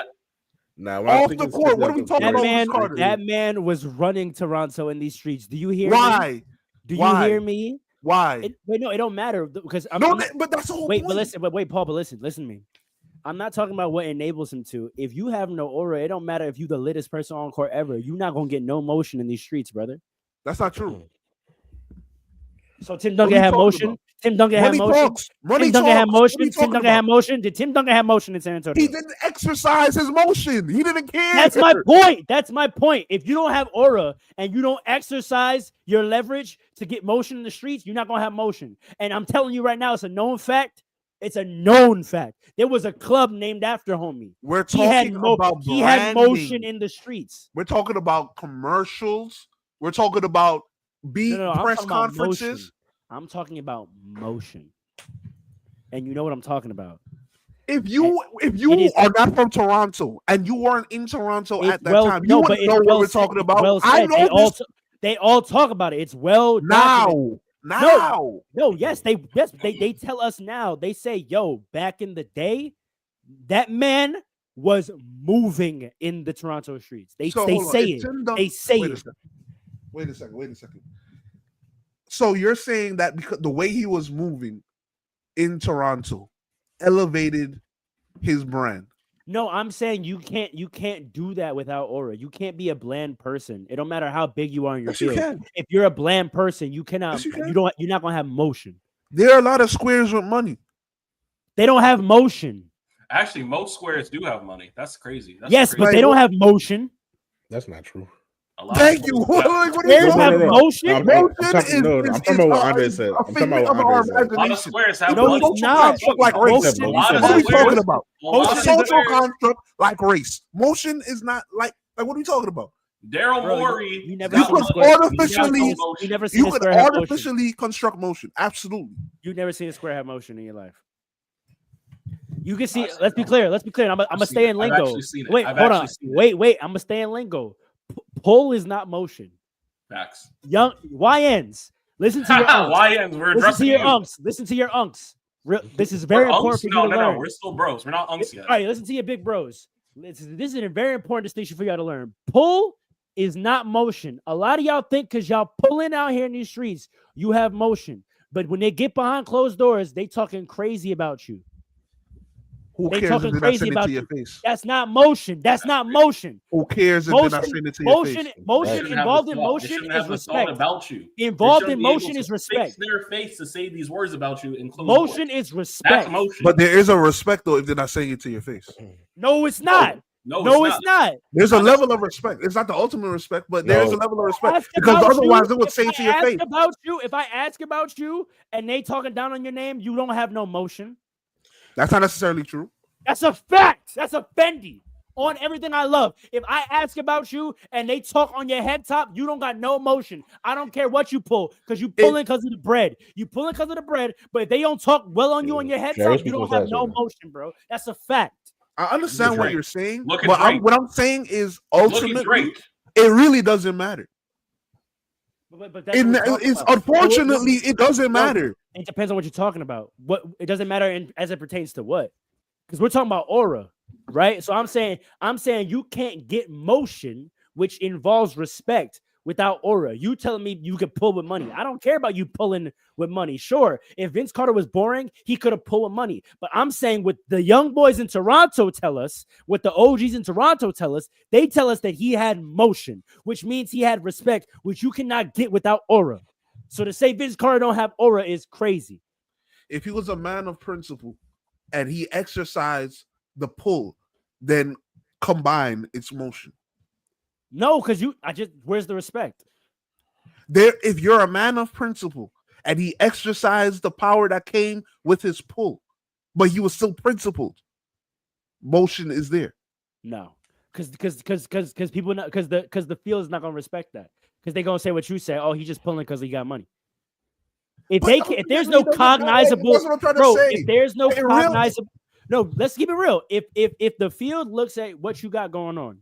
Nah, off the court. What are we talking about? That man was running Toronto in these streets. Do you hear me? Why? Do you hear me? Why? No, it don't matter because but that's the whole point. Wait, Paul, but listen to me. I'm not talking about what enables him to. If you have no aura, it don't matter if you the littest person on court ever. You're not gonna get no motion in these streets, brother. That's not true. So Tim What are Duncan you had talking motion. about? Tim Duncan had Money motion. talks. Money Tim Duncan had talks. What are motion. you Tim talking Duncan had about? motion. Did Tim Duncan have motion in San Antonio? He didn't exercise his motion. He didn't care. That's my point. That's my point. If you don't have aura and you don't exercise your leverage to get motion in the streets, you're not gonna have motion. And I'm telling you right now, it's a known fact. It's a known fact. There was a club named after homie. We're He had talking about he had motion branding. in the streets. We're talking about commercials. We're talking about No, I'm press talking about conferences. motion. I'm talking about motion. And you know what I'm talking about. If you it is- are not from Toronto and you weren't in Toronto at that time, you no, wouldn't but know it's what well we're said. talking It's about. well I said. know They all talk about it. It's well documented. now. No, yes, they tell us now. They say, yo, back in the day, that man was moving in the Toronto streets. They So, say hold on. it. If Tim Dun- They say Wait a it. second. Wait a second. So you're saying that because the way he was moving in Toronto elevated his brand. No, I'm saying you can't do that without aura. You can't be a bland person. It don't matter how big you are in your Yes, you field. can. If you're a bland person, you cannot. Yes, you can. You're not gonna have motion. There are a lot of squares with money. They don't have motion. Actually, most squares do have money. That's crazy. That's Yes, crazy. but they don't have motion. That's not true. A lot of Thank you. squares have- What are Squares you have talking about? motion. I'm Motion talking about what Andre said. I'm talking about what Andre said. A lot of squares have No, money. it's not. Like race. Motion A lot of What are we squares- talking about? a lot A of social squares- construct like race. Motion is not like what are we talking about? Daryl Bro, Morey. you never You seen could a square. artificially- You never seen You a could square have motion. artificially construct motion. Absolutely. You've never seen a square have motion in your life. You can see. Let's be clear. I'm gonna stay in I've lingo. actually seen it. Wait, I've hold actually on. seen it. Wait. I'm gonna stay in lingo. Pull is not motion. Facts. Young YNs. Listen to your unks. YNs, we're Listen to addressing your you. unks. Listen to your unks. This is very We're important unks? for you No, to learn. we're still bros. We're not unks yet. All right, listen to your big bros. This is a very important distinction for y'all to learn. Pull is not motion. A lot of y'all think because y'all pulling out here in these streets, you have motion. But when they get behind closed doors, they talking crazy about you. Who They cares talking if they're not crazy sending it about to your you. face? That's not motion. That's not motion. Who cares if they're not sending it to your face? They Motion shouldn't have involved the in thought. They motion shouldn't is have the thought respect. about you. They Involved shouldn't in be able motion to is fix respect. their face to say these words about you in closed Motion doors. is That's respect. motion. But there is a respect though if they're not saying it to your face. No, it's not. No, It's not. There's a level of respect. It's not the ultimate respect, but there is a No. level of respect Ask because about otherwise you, they would if say I it to your ask face. about you, if I ask about you and they talking down on your name, you don't have no motion. That's not necessarily true. That's a fact. That's a Fendi on everything I love. If I ask about you and they talk on your head top, you don't got no motion. I don't care what you pull because you pulling because of the bread. You pulling because of the bread, but if they don't talk well on you on your head Jarvis top, you don't was have that no right now. motion, bro. That's a fact. I understand Look at what Drake. you're saying, Look at but Drake. what I'm saying is Look at ultimately Drake. it really doesn't matter. But that's what we're talking It's about. unfortunately it doesn't matter. It depends on what you're talking about. What it doesn't matter as it pertains to what, because we're talking about aura, right? So I'm saying you can't get motion, which involves respect, without aura. You telling me you could pull with money? I don't care about you pulling with money. Sure, if Vince Carter was boring, he could have pulled with money. But I'm saying what the young boys in Toronto tell us, what the OGs in Toronto tell us, they tell us that he had motion, which means he had respect, which you cannot get without aura. So to say Vince Carter don't have aura is crazy. If he was a man of principle and he exercised the pull, then combine its motion. No, because where's the respect? There, if you're a man of principle and he exercised the power that came with his pull, but he was still principled, motion is there. No, because people because the field is not gonna respect that because they're gonna say what you say. Oh, he's just pulling because he got money. If there's no cognizable, that's what I'm trying to bro, say. if there's no In real- cognizable, no, let's keep it real. If the field looks at what you got going on,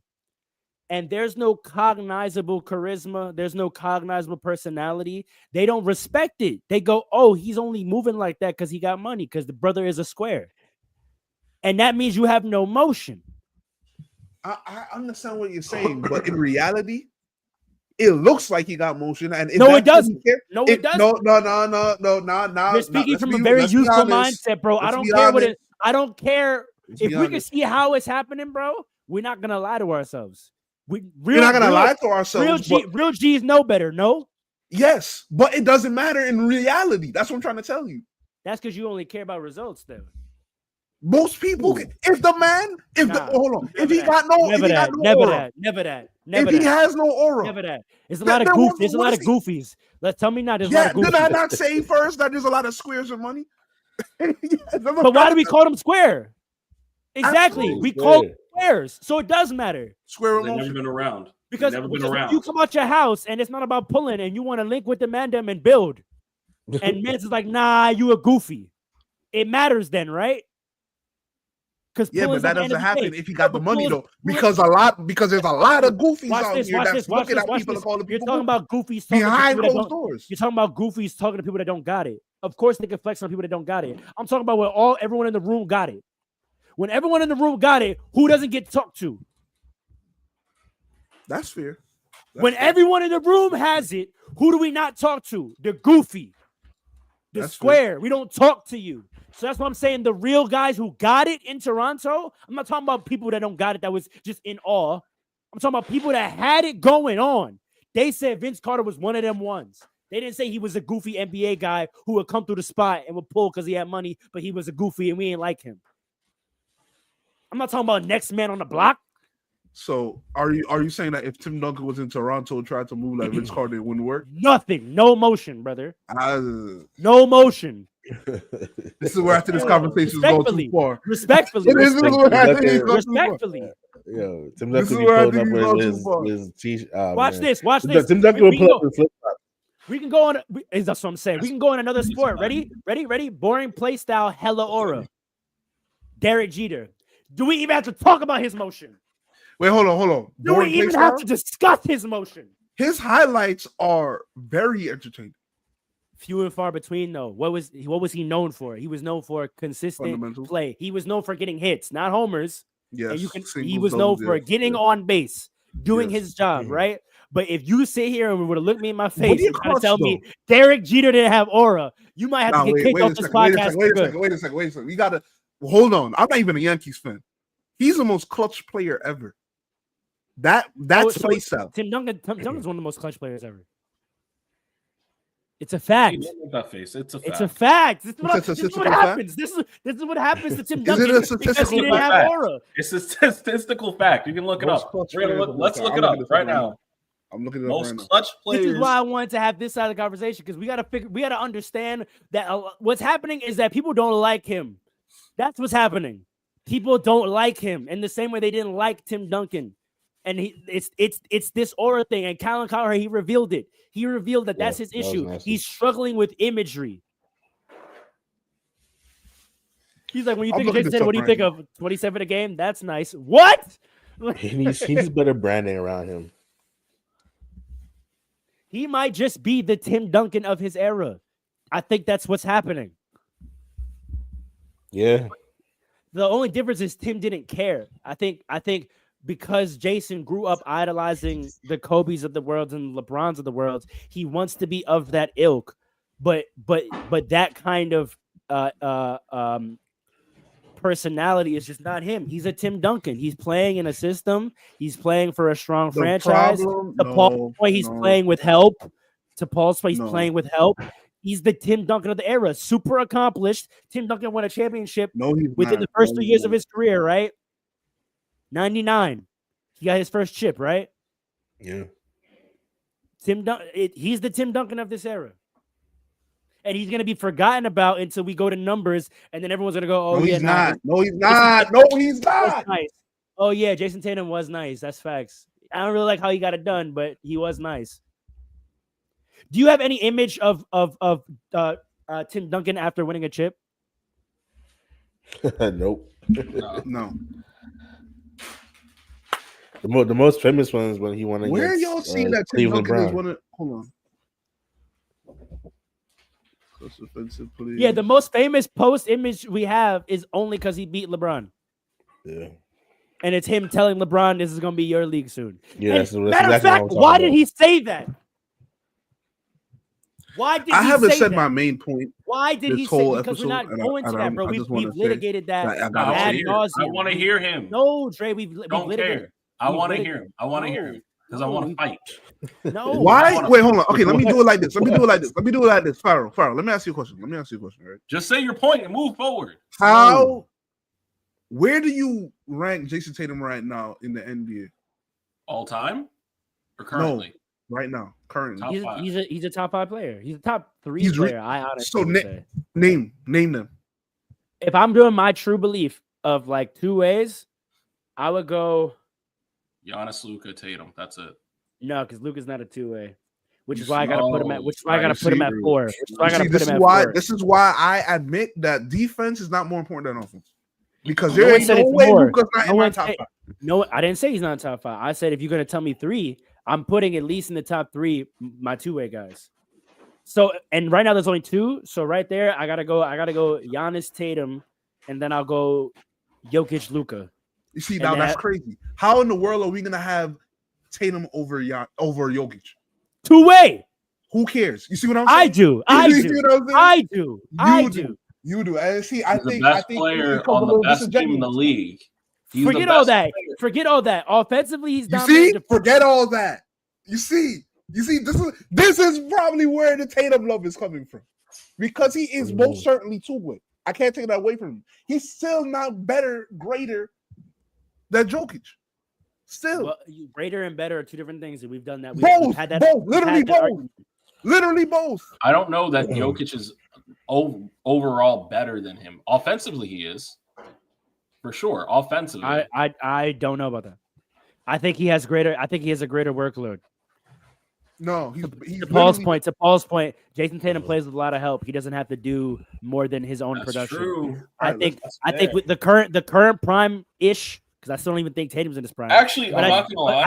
and there's no cognizable charisma, there's no cognizable personality, they don't respect it. They go, oh, he's only moving like that because he got money, because the brother is a square. And that means you have no motion. I understand what you're saying, but in reality, it looks like he got motion. And if No, that's it doesn't. what he cared- No, it doesn't. No. You're speaking let's from be- a very let's be youthful honest. mindset, bro. I Let's don't be care what honest. it. I don't care Let's if be we can honest. see how it's happening, bro. We're not gonna lie to ourselves. We're not gonna lie to ourselves. Real G's know better. No, Yes, but it doesn't matter in reality. That's what I'm trying to tell you. That's because you only care about results, though. Most people, if he got no, never that, if he has no aura, never that. There's a lot of goofies. There's a lot of goofies. Let's tell me now. There's a lot of goofies. Did I not say first that there's a lot of squares of money? But why do we call them square? Exactly, Absolutely. we call them squares, so it does matter. Square They've emotion. never been around. Because never been if around. you come out your house and it's not about pulling, and you want to link with the mandem and build, and Mans is like, nah, you a goofy. It matters then, right? Because but that doesn't happen if he got the money though. Because there's a lot of goofies out here that's looking at people and calling people. You're talking about goofies behind closed doors. You're talking about goofies talking to people that don't got it. Of course, they can flex on people that don't got it. I'm talking about when everyone in the room got it. When everyone in the room got it, who doesn't get talked to? That's fair. When everyone in the room has it, who do we not talk to? The goofy, the square. Fair. We don't talk to you. So that's what I'm saying. The real guys who got it in Toronto, I'm not talking about people that don't got it that was just in awe. I'm talking about people that had it going on. They said Vince Carter was one of them ones. They didn't say he was a goofy NBA guy who would come through the spot and would pull because he had money, but he was a goofy and we ain't like him. I'm not talking about next man on the block. So are you saying that if Tim Duncan was in Toronto and tried to move like Vince Carter, it wouldn't work? Nothing. No motion, brother. No motion. This is where after this conversation is going too far. Respectfully. Yo, Tim Duncan be pulling up with his t-shirt. Watch this. Tim Duncan will pull up with flip flops. We can go on. That's what I'm saying. We can go on another sport. Ready? Boring play style, hella aura. Derek Jeter. Do we even have to talk about his motion? Wait, hold on. Do we even have to discuss his motion? His highlights are very entertaining. Few and far between, though. What was he known for? He was known for consistent play. He was known for getting hits, not homers. Yes, he was known for getting on base, doing his job, right? But if you sit here and would have looked me in my face and try to tell me Derek Jeter didn't have aura, you might have to get kicked off this podcast. Wait a second. We gotta hold on. I'm not even a Yankees fan. He's the most clutch player ever. That's play style. Tim Duncan's one of the most clutch players ever. It's a fact. It's a fact. This is what happens. This is what happens to Tim Duncan because he didn't have aura. It's a statistical fact. You can look it up. Let's look it up right now. I'm looking at most clutch players. This is why I wanted to have this side of the conversation because we got to understand that what's happening is that people don't like him. That's what's happening. People don't like him in the same way they didn't like Tim Duncan. And it's this aura thing. And Colin Cowherd, he revealed it. He revealed that that's his issue. Nice. He's struggling with imagery. He's like, when you think of Jayson Tatum, what do you think of 27 a game? That's nice. What? He needs better branding around him. He might just be the Tim Duncan of his era. I think that's what's happening. Yeah. The only difference is Tim didn't care. I think because Jayson grew up idolizing the Kobes of the world and LeBrons of the world, he wants to be of that ilk. But that kind of personality is just not him. He's a Tim Duncan. He's playing in a system. He's playing for a strong franchise. Paul's point, he's playing with help. To Paul's point, he's playing with help. He's the Tim Duncan of the era. Super accomplished. Tim Duncan won a championship within the first 3 years of his career, right? 99. He got his first chip, right? Yeah. He's the Tim Duncan of this era. And he's going to be forgotten about until we go to numbers, and then everyone's going to go, he's not. No, he's not. Nice. Oh, yeah, Jayson Tatum was nice. That's facts. I don't really like how he got it done, but he was nice. Do you have any image of Tim Duncan after winning a chip? Nope. No. The most famous one is when he won against Where y'all seen that Tim Duncan is one of, hold on. Yeah, the most famous post image we have is only because he beat LeBron. Yeah. And it's him telling LeBron this is going to be your league soon. Yeah, matter of fact, why did he say that? Why did I he haven't say said that? my main point. Why did he say that? Because we're not going to that, bro. We've litigated that. I want to hear him. No, Dre, we've don't litigated. care. I want to hear him. I want to hear him. Because I want to fight. No. Why? Wait, hold on. Okay, let me do it like this. Pharaoh, let me ask you a question. Right? Just say your point and move forward. Where do you rank Jayson Tatum right now in the NBA? All time or currently? No, right now, currently. He's a top 5 player. He's a top 3 player. I honestly would say. Name them. If I'm doing my true belief of like 2 ways, I would go Giannis, Luka, Tatum. That's it. No, because Luka's not a 2-way, which is why I gotta put him at. Which is why I gotta put him at 4. Which is why I gotta put him at 4. This is why I admit that defense is not more important than offense. Because there ain't no way Luka's not in my top 5. No, I didn't say he's not in top 5. I said if you're gonna tell me 3, I'm putting at least in the top 3 my 2-way guys. So and right now there's only 2. So right there, I gotta go Giannis, Tatum, and then I'll go Jokic, Luka. You see, now that's crazy. How in the world are we gonna have Tatum over Jokic? 2-way. Who cares? You see what I'm saying? I do. You do. And see, I think the best player on the best team in the league. Forget all that. Forget all that. Offensively, he's down. You see? Forget all that. You see. This is probably where the Tatum love is coming from, because he is most certainly 2-way. I can't take that away from him. He's still not better, greater than Jokic. Still, greater and better are 2 different things, and we've done that. Literally both. I don't know that Jokic is overall better than him. Offensively, he is for sure. Offensively, I don't know about that. I think he has a greater workload. No, he's to Paul's point. Jayson Tatum plays with a lot of help. He doesn't have to do more than his own production. True. I think with the current prime ish, because I still don't even think Tatum's in his prime. Actually, I'm not gonna lie.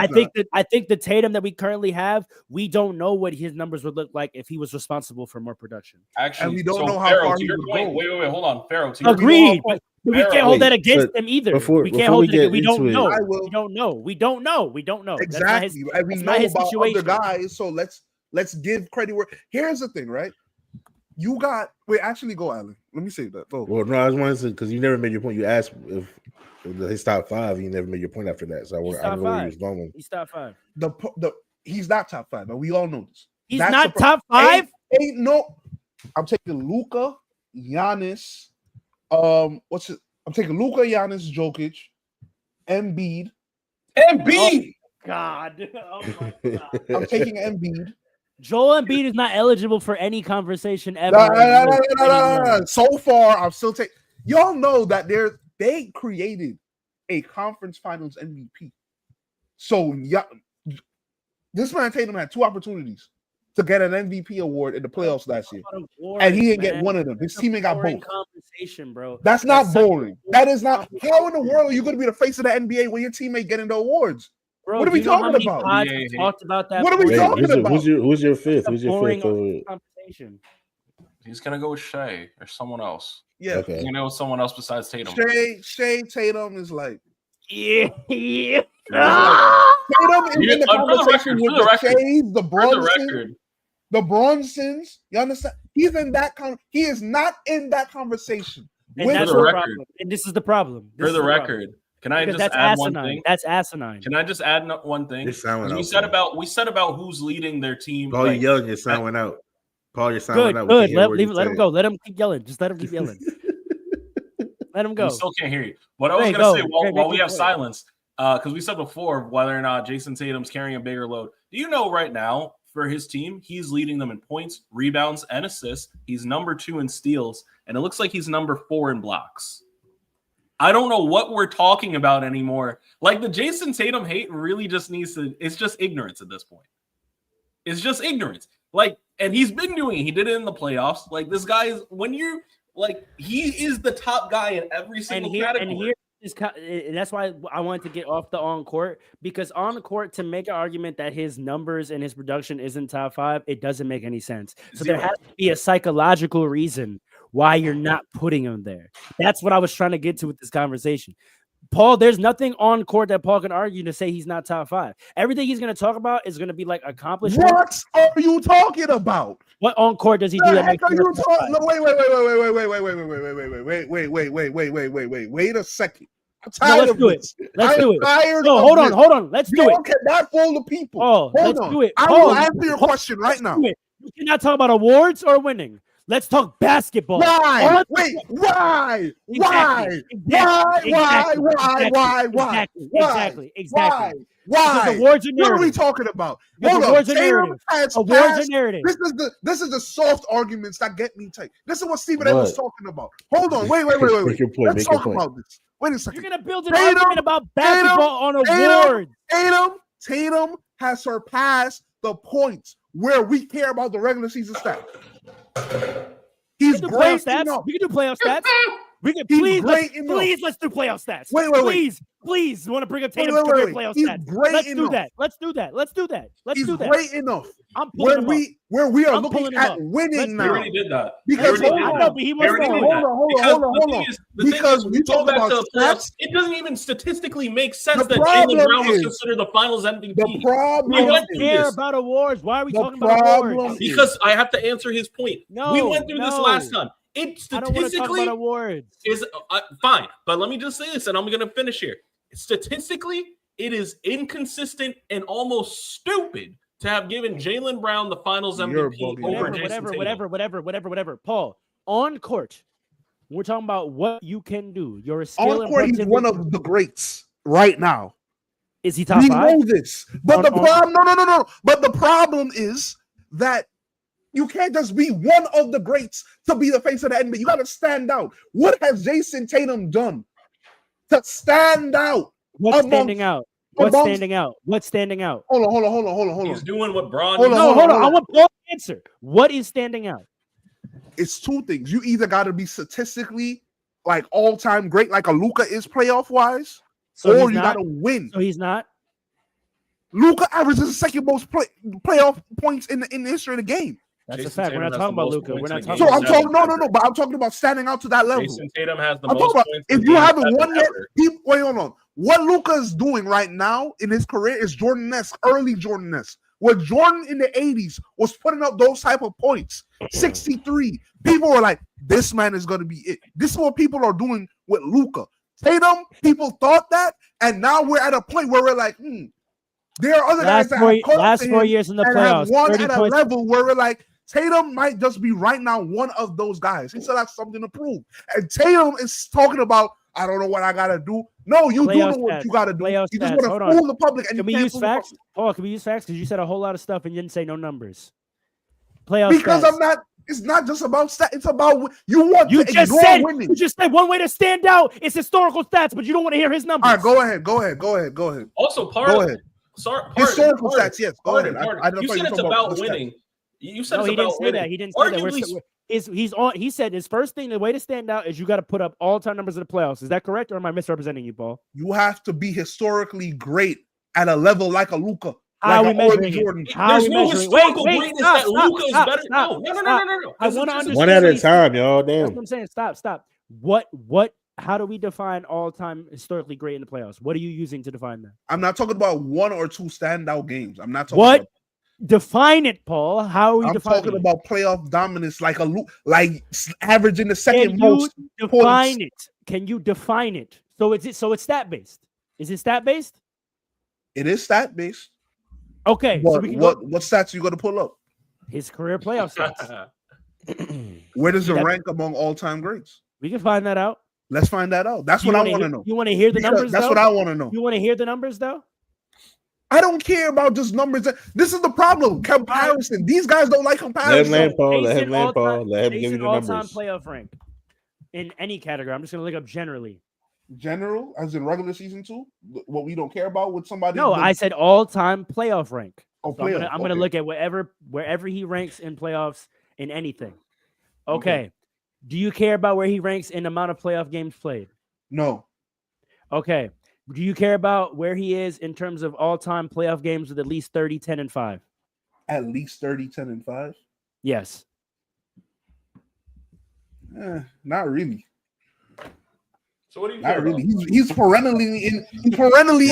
I think the Tatum that we currently have, we don't know what his numbers would look like if he was responsible for more production. Actually, and we don't know how far he would go. Wait, hold on, Pharaoh. Agreed. We can't hold that against him either. We can't hold it. We don't know. We don't know. Exactly. And we know about other guys. So let's give credit where. Here's the thing, right? You got. Wait, actually, go, Alan. Let me say that. Oh. Well, no, I was wanting to, because you never made your point. You asked if his top 5. You never made your point after that. So I don't know where he was going. He's top 5. He's not top 5, but we all know this. He's not top 5. Ain't no. I'm taking Luka, Giannis. I'm taking Luka, Giannis, Jokic, Embiid. Oh, God. I'm taking Embiid. Joel Embiid is not eligible for any conversation ever. No. So far, I'm still taking. Y'all know that they created a conference finals MVP. So yeah, this man Tatum had 2 opportunities to get an MVP award in the playoffs last year, and he didn't get one of them. His teammate got both. Conversation, bro. That's not boring. That is not. How in the world are you going to be the face of the NBA when your teammate getting the awards? Bro, what are we talking about? Talked about that. What are we talking about? Who's your fifth? Who's your fifth? Conversation. He's gonna go with Shea or someone else. Yeah, okay. He's gonna go with someone else besides Tatum. Shea Tatum is like. Yeah. Tatum is in the conversation with the Shays, the Bronsons. You understand? He's in that he is not in that conversation. And that's the problem. And this is the problem. For the record, can I just add one thing? That's asinine. Can I just add one thing? We said about who's leading their team. Paul, you're yelling. Your sound went out. Paul, your sound went out. Good. Let him go. Let him keep yelling. Just let him keep yelling. Let him go. We still can't hear you. What I was going to say while we have silence, because we said before whether or not Jayson Tatum's carrying a bigger load. Do you know right now for his team, he's leading them in points, rebounds, and assists. He's number 2 in steals, and it looks like he's number 4 in blocks. I don't know what we're talking about anymore. Like, the Jayson Tatum hate really just needs to – it's just ignorance at this point. It's just ignorance. Like, and he's been doing it. He did it in the playoffs. Like, this guy is – when you're – like, he is the top guy in every single category. And that's why I wanted to get off the on court, because on the court, to make an argument that his numbers and his production isn't top 5, it doesn't make any sense. So there has to be a psychological reason why you're not putting him there. That's what I was trying to get to with this conversation. Paul, there's nothing on court that Paul can argue to say he's not top 5. Everything he's going to talk about is going to be like accomplishment. What are you talking about? What on court does he do that makes Wait a second. I'm tired let's of do it. this. Let's do it. Tired No, of hold this. on. Let's do it. You cannot fool the people. Oh, Hold let's on. do it. I will answer your question right now. You cannot talk about awards or winning. Let's talk basketball. Why? Wait, why? Why? Exactly. Why? Because awards are What are we narrative. talking about? Because Hold awards on. are Tatum narrative. has Awards passed. are narrative. This is the soft arguments that get me tight. This is what Stephen A was What? talking about. Hold on. Wait. Make your point. Let's Make your talk point. about this. Wait a You're second. gonna build an argument about basketball on awards. Tatum has surpassed the points where we care about the regular season stats. He's We can do great playoff stats. enough. We can do playoff stats. We can He's please, great enough. let's do playoff stats. Wait. Please. You want to bring up Wait, Tatum's career wait. playoff He's stats? great Let's enough. do that. Let's do that. He's great enough. I'm pulling Where him we are I'm pulling looking him at up. winning Let's We now. already did that. Because We already hold did on. that. But he We must already know. did Hold that. on. Because Hold the on. thing is, Because when we you go talk back about to the playoffs, stats. it doesn't even statistically make sense The that problem Jaylen Brown was is- considered the Finals MVP. The We problem don't through care this. about awards. Why are we The talking about problem awards? Because I have to answer his point. No, We went through this no. last time. It I don't want to talk statistically about awards. is fine, but let me just say this, and I'm going to finish here. Statistically, it is inconsistent and almost stupid to have given Jaylen Brown the Finals You're MVP bugging. over Jayson Tatum. Whatever. Paul, on court, we're talking about what you can do. Your skill On and court, he's productivity. one of the greats right now. Is he top We five? know this. But the problem, no. But the problem is that you can't just be one of the greats to be the face of the NBA. You got to stand out. What has Jayson Tatum done to stand out? What's standing out? What's standing out? What's standing out? Hold on. He's doing what Braun. Hold on. Hold on. I want Paul to answer. What is standing out? It's two things. You either got to be statistically like all-time great, like a Luka is playoff-wise, So or he's you not? got to win. So he's not. Luka averages the second most playoff points in the history of the game. That's a Jason fact. We're Tatum not has talking the about most Luka. We're points not in the talking game. So about I'm talking no, but I'm talking about standing out to that level. Jayson Tatum has the I'm most talking about points. if in you game haven't seven won yet. ever. Wait, hold on. What Luka is doing right now in his career is Jordan-esque, early Jordan-esque. Where Jordan in the 80s was putting up those type of points, 63. People were like, this man is going to be it. This is what people are doing with Luka. Tatum, people thought that, and now we're at a point where we're like, there are other guys that have come last to 4 him years in the and have playoffs. won 30 at a points. level where we're like, Tatum might just be right now one of those guys. He still has something to prove. And Tatum is talking about, I don't know what I got to do. No, you do know what you got to do. Playoff You just stats. want to Hold fool on. the public. And Can we you can't use fool the facts? public. Paul, can we use facts? Because you said a whole lot of stuff and you didn't say no numbers. Playoff Because stats. it's not just about stats. It's about you want You to just ignore said winning. you just said one way to stand out is historical stats, but you don't want to hear his numbers. All right, go ahead. Also, part Go of ahead. sorry, Historical stats, yes. Go ahead. You said it's about winning. You said No, it's he didn't about say winning. that. He didn't say that. Arguably, He's on. He said his first thing, the way to stand out is you got to put up all-time numbers in the playoffs. Is that correct, or am I misrepresenting you, Paul? You have to be historically great at a level like a Luka. How are we like a Oregon measuring Jordan. it? How are there's we no measuring? historical Wait, greatness stop, that stop, Luka is stop, better. stop, No. I want to understand. One at a time, y'all. That's Damn. what I'm saying. Stop. What? How do we define all-time historically great in the playoffs? What are you using to define that? I'm not talking about one or two standout games. I'm not talking What? about Define it, Paul. How are we I'm defining talking it? about playoff dominance, like averaging the second Can most you points. define it? Can you define it? So it's stat based. Is it stat based? It is stat based. Okay. So What we can what stats you going to pull up? his career playoff stats. Where does it That- rank among all time greats? We can find that out. Let's find that out. That's what I want to know. You want to hear the Because numbers? that's though? what I want to know. You want to hear the numbers though? I don't care about just numbers. This is the problem. Comparison. These guys don't like Let him comparison. land, Paul. Let Jason him land, Paul. all-time- Let him give you Jason the all-time numbers. playoff rank in any category. I'm just gonna look up generally. General, as in regular season 2, what we don't care about with somebody. No, I said all-time playoff rank. Oh, So I'm gonna look at wherever he ranks in playoffs in anything. Okay. Do you care about where he ranks in amount of playoff games played? No. Okay. Do you care about where he is in terms of all-time playoff games with at least 30, 10, and 5? At least 30, 10, and 5. Yes. Not really. So what do you Not care really. about? He's perennially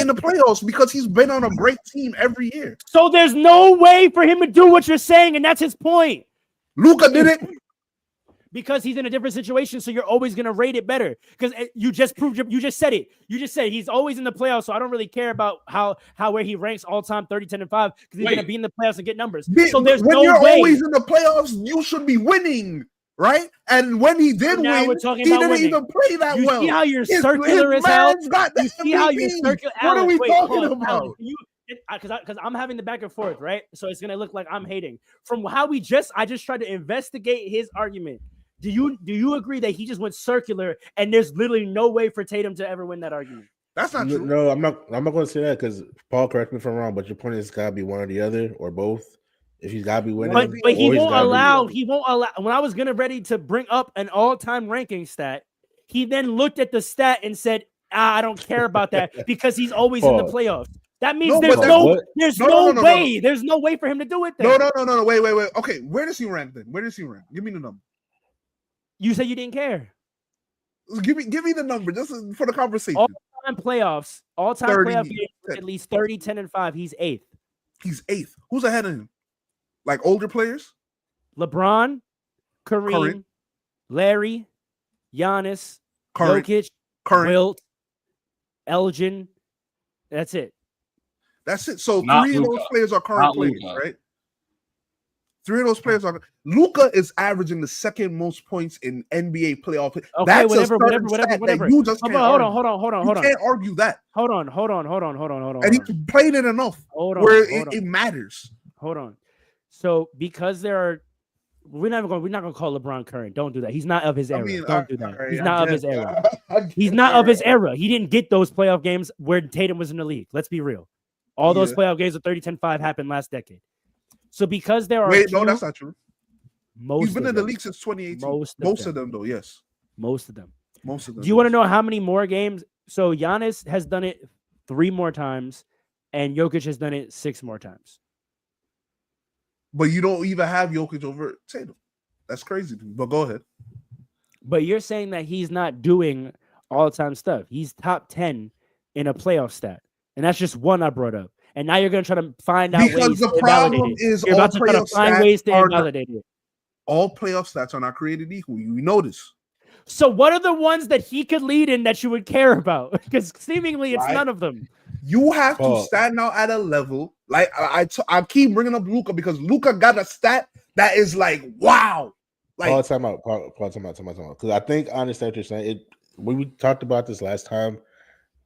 in the playoffs because he's been on a great team every year. So there's no way for him to do what you're saying, and that's his point. Luka did it. because he's in a different situation. So you're always going to rate it better because you just said it. You just said he's always in the playoffs. So I don't really care about where he ranks all time 30, 10, and 5 because he's going to be in the playoffs and get numbers. So there's when no you're way. always in the playoffs, you should be winning, right? And when he did now win, we're talking he about didn't winning. even play that You well. see how you're circular as hell? You see how you're circular? What are we talking Alan, about? Because I'm having the back and forth, right? So it's gonna look like I'm hating from how I just tried to investigate his argument. Do you agree that he just went circular and there's literally no way for Tatum to ever win that argument? That's not true. No, I'm not going to say that because Paul, correct me if I'm wrong, but your point is it's got to be one or the other or both. If he's got to be winning, but he won't allow. When I was ready to bring up an all-time ranking stat, he then looked at the stat and said, I don't care about that because he's always in the playoffs. That means there's no way. There's no way for him to do it. Then. No. Wait. Okay, where does he rank then? Where does he rank? Give me the number. You said you didn't care. Give me the number just for the conversation. All-time playoffs games, at least 30, 10, and 5. He's 8th. He's 8th. Who's ahead of him? Like older players? LeBron, Kareem, Larry, Giannis, Jokic, Wilt, Elgin. That's it. So Not 3 Luka. of those players are current players, Luka. right? 3 of those players are. Luka is averaging the second most points in NBA playoff. Okay, That's whatever. You just can't hold on. You can't argue that. Hold on. And he played it enough where it matters. Hold on. So because we're not gonna call LeBron current. Don't do that. He's not of his era. Don't do that. He's not of his era. He's not of his era. He didn't get those playoff games where Tatum was in the league. Let's be real. All those playoff games of 30-10-5 happened last decade. So because there are no, that's not true. He's been in the league since 2018. Most of them, though, yes. Most of them. Do you want to know how many more games? So Giannis has done it 3 more times, and Jokic has done it 6 more times. But you don't even have Jokic over Tatum. That's crazy. But go ahead. But you're saying that he's not doing all-time stuff. He's top 10 in a playoff stat. And that's just one I brought up. And now you're going to try to find out ways to invalidate it. You're about to try to find ways to invalidate it. All playoff stats are not created equal. You know this. So what are the ones that he could lead in that you would care about? Because seemingly it's none of them. You have to stand out at a level. Like I keep bringing up Luka because Luka got a stat that is like, wow. Like, Paul, time out. Because I think I understand what you're saying. When we talked about this last time,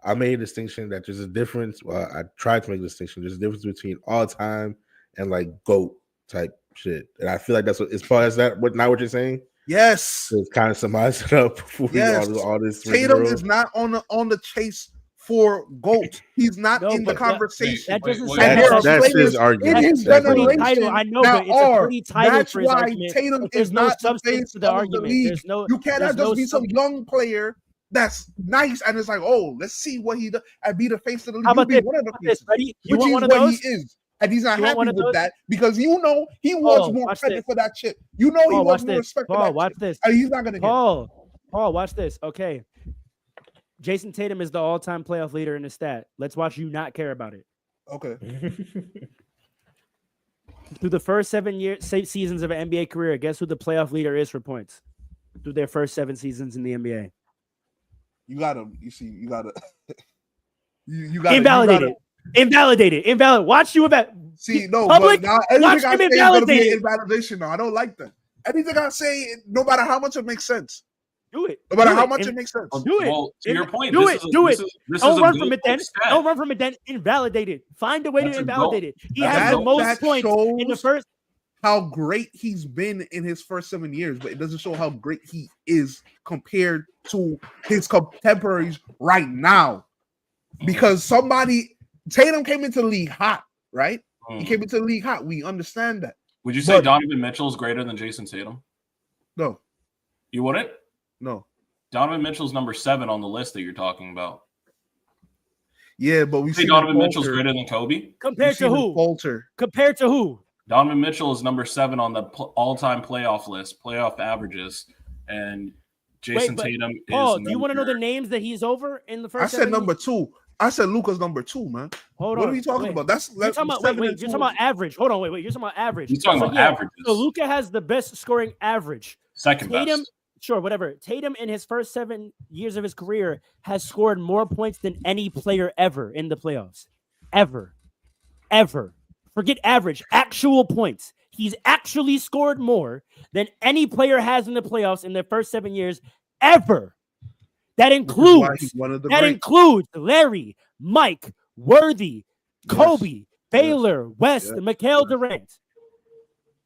I made a distinction that there's a difference. Well, I tried to make a distinction. There's a difference between all time and like GOAT type shit. And I feel like that's what, as far as that, not what you're saying? Yes. So it kind of summarizes it up. All this Tatum is not on the chase for GOAT. He's not in the conversation. That doesn't that's his argument. In his generation, I know, but it's a pretty title that's for his why argument. Tatum There's is no not substance to the argument. You cannot just be some young player that's nice and it's like, oh, let's see what he does and be the face of the league. How about this? Which is what he is. And he's not happy with that because you know he wants more credit for that shit. You know he wants more respect for that watch this. And he's not going to get Paul, watch this. Okay. Jayson Tatum is the all-time playoff leader in the stat. Let's watch you not care about it. Okay. Through the first 7 seasons of an NBA career, guess who the playoff leader is for points? Through their first 7 seasons in the NBA. You gotta Invalidate it. Watch you about. See, no, public, but now watch him invalidate it. Invalidation. No, I don't like that. Anything I say, no matter how much it makes sense. Do it. No matter how much it makes sense. Do it. Well, to your point, do it. Don't run from it then. Stat. Don't run from it then. Invalidate it. Find a way to invalidate it. He has the most points in the first. How great he's been in his first 7 years, but it doesn't show how great he is compared to his contemporaries right now. Because Tatum came into the league hot, right? He came into the league hot. We understand that. Would you say Donovan Mitchell is greater than Jayson Tatum? No. You wouldn't? No. Donovan Mitchell's number 7 on the list that you're talking about. Yeah, but we see Donovan Mitchell's greater than Kobe. Compared to who? Falter. Compared to who? Donovan Mitchell is number 7 on the all-time playoff list, playoff averages, and Jayson Tatum is. Paul, do you want to know the names that he's over in the first? I said number 2. I said Luka's number 2, man. Hold on. What are you talking about? You're talking about you're talking about average. Hold on, wait. You're talking about average. You're talking about averages. So Luka has the best scoring average. Second Tatum, best. sure, whatever. Tatum in his first 7 years of his career has scored more points than any player ever in the playoffs. Ever. Forget average, actual points. He's actually scored more than any player has in the playoffs in their first 7 years ever. That includes Larry, Mike, Worthy, Kobe, Baylor, West, Mikhail Durant.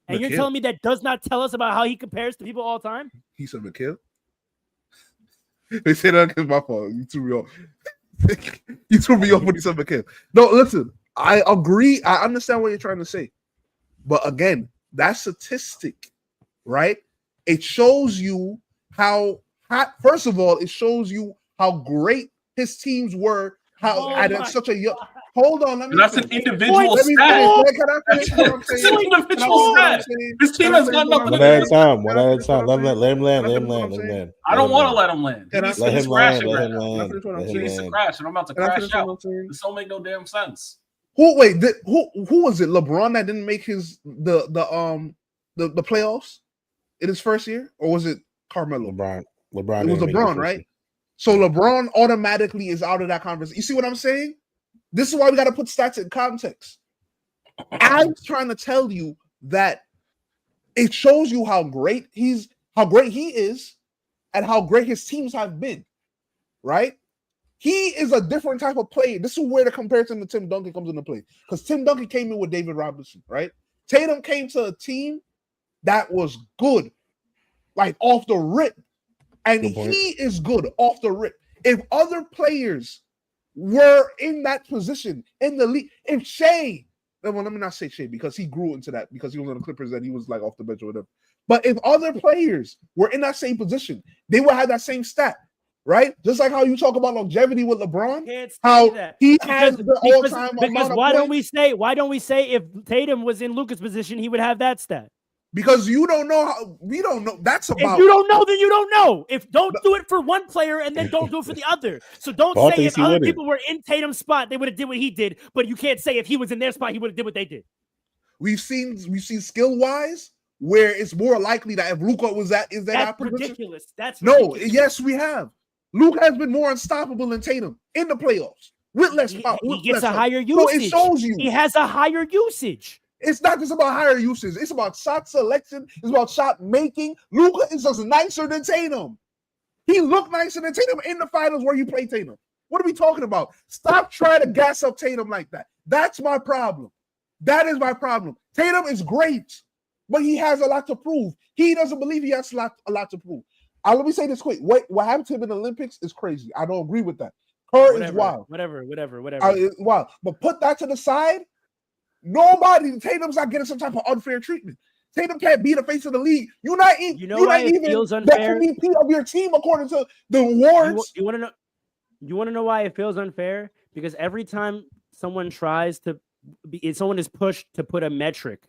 And you're telling me that does not tell us about how he compares to people all time? He said Mikhail. They say that because my fault. You threw me off. You threw me off when you said Mikhail. No, listen. I agree. I understand what you're trying to say. But again, that statistic, right? It shows you how, first of all, it shows you how great his teams were. Such a young. Hold on, let me. That's an individual stat. That's an individual stat. This team has got nothing. One at a time. Let him land. I don't want to let him land. Let him land. He needs to crash, and I'm about to crash out. This don't make no damn sense. Who was it? LeBron that didn't make the playoffs in his first year, or was it Carmelo? LeBron. It was LeBron, right? So LeBron automatically is out of that conversation. You see what I'm saying? This is why we got to put stats in context. I'm trying to tell you that it shows you how great he is, and how great his teams have been. Right? He is a different type of player. This is where the comparison to Tim Duncan comes into play. Because Tim Duncan came in with David Robinson, right? Tatum came to a team that was good, like off the rip. And he is good off the rip. If other players were in that position in the league, if Shea, well, let me not say Shea because he grew into that because he was on the Clippers and he was like off the bench or whatever. But if other players were in that same position, they would have that same stat. Right? Just like how you talk about longevity with LeBron, how he has the all-time amount of points. Why don't we say if Tatum was in Luka's position, he would have that stat? Because you don't know we don't know. That's about if you don't know, then you don't know. If don't do it for one player and then don't do it for the other. So don't say if other people were in Tatum's spot, they would have did what he did, but you can't say if he was in their spot, he would have did what they did. We've seen skill-wise where it's more likely that if Luka was that's ridiculous. That's ridiculous. Yes, we have. Luka has been more unstoppable than Tatum in the playoffs with less power. He gets a higher usage. So it shows you he has a higher usage. It's not just about higher usage. It's about shot selection. It's about shot making. Luka is just nicer than Tatum. He looked nicer than Tatum in the finals where you play Tatum. What are we talking about? Stop trying to gas up Tatum like that. That's my problem. That is my problem. Tatum is great, but he has a lot to prove. He doesn't believe he has a lot to prove. Let me say this quick. What happened to him in the Olympics is crazy. I don't agree with that. Is wild. Whatever. Wild. But put that to the side. Tatum's not getting some type of unfair treatment. Tatum can't be the face of the league. You're not even the MVP of your team according to the awards. You want to know why it feels unfair? Because every time someone tries to someone is pushed to put a metric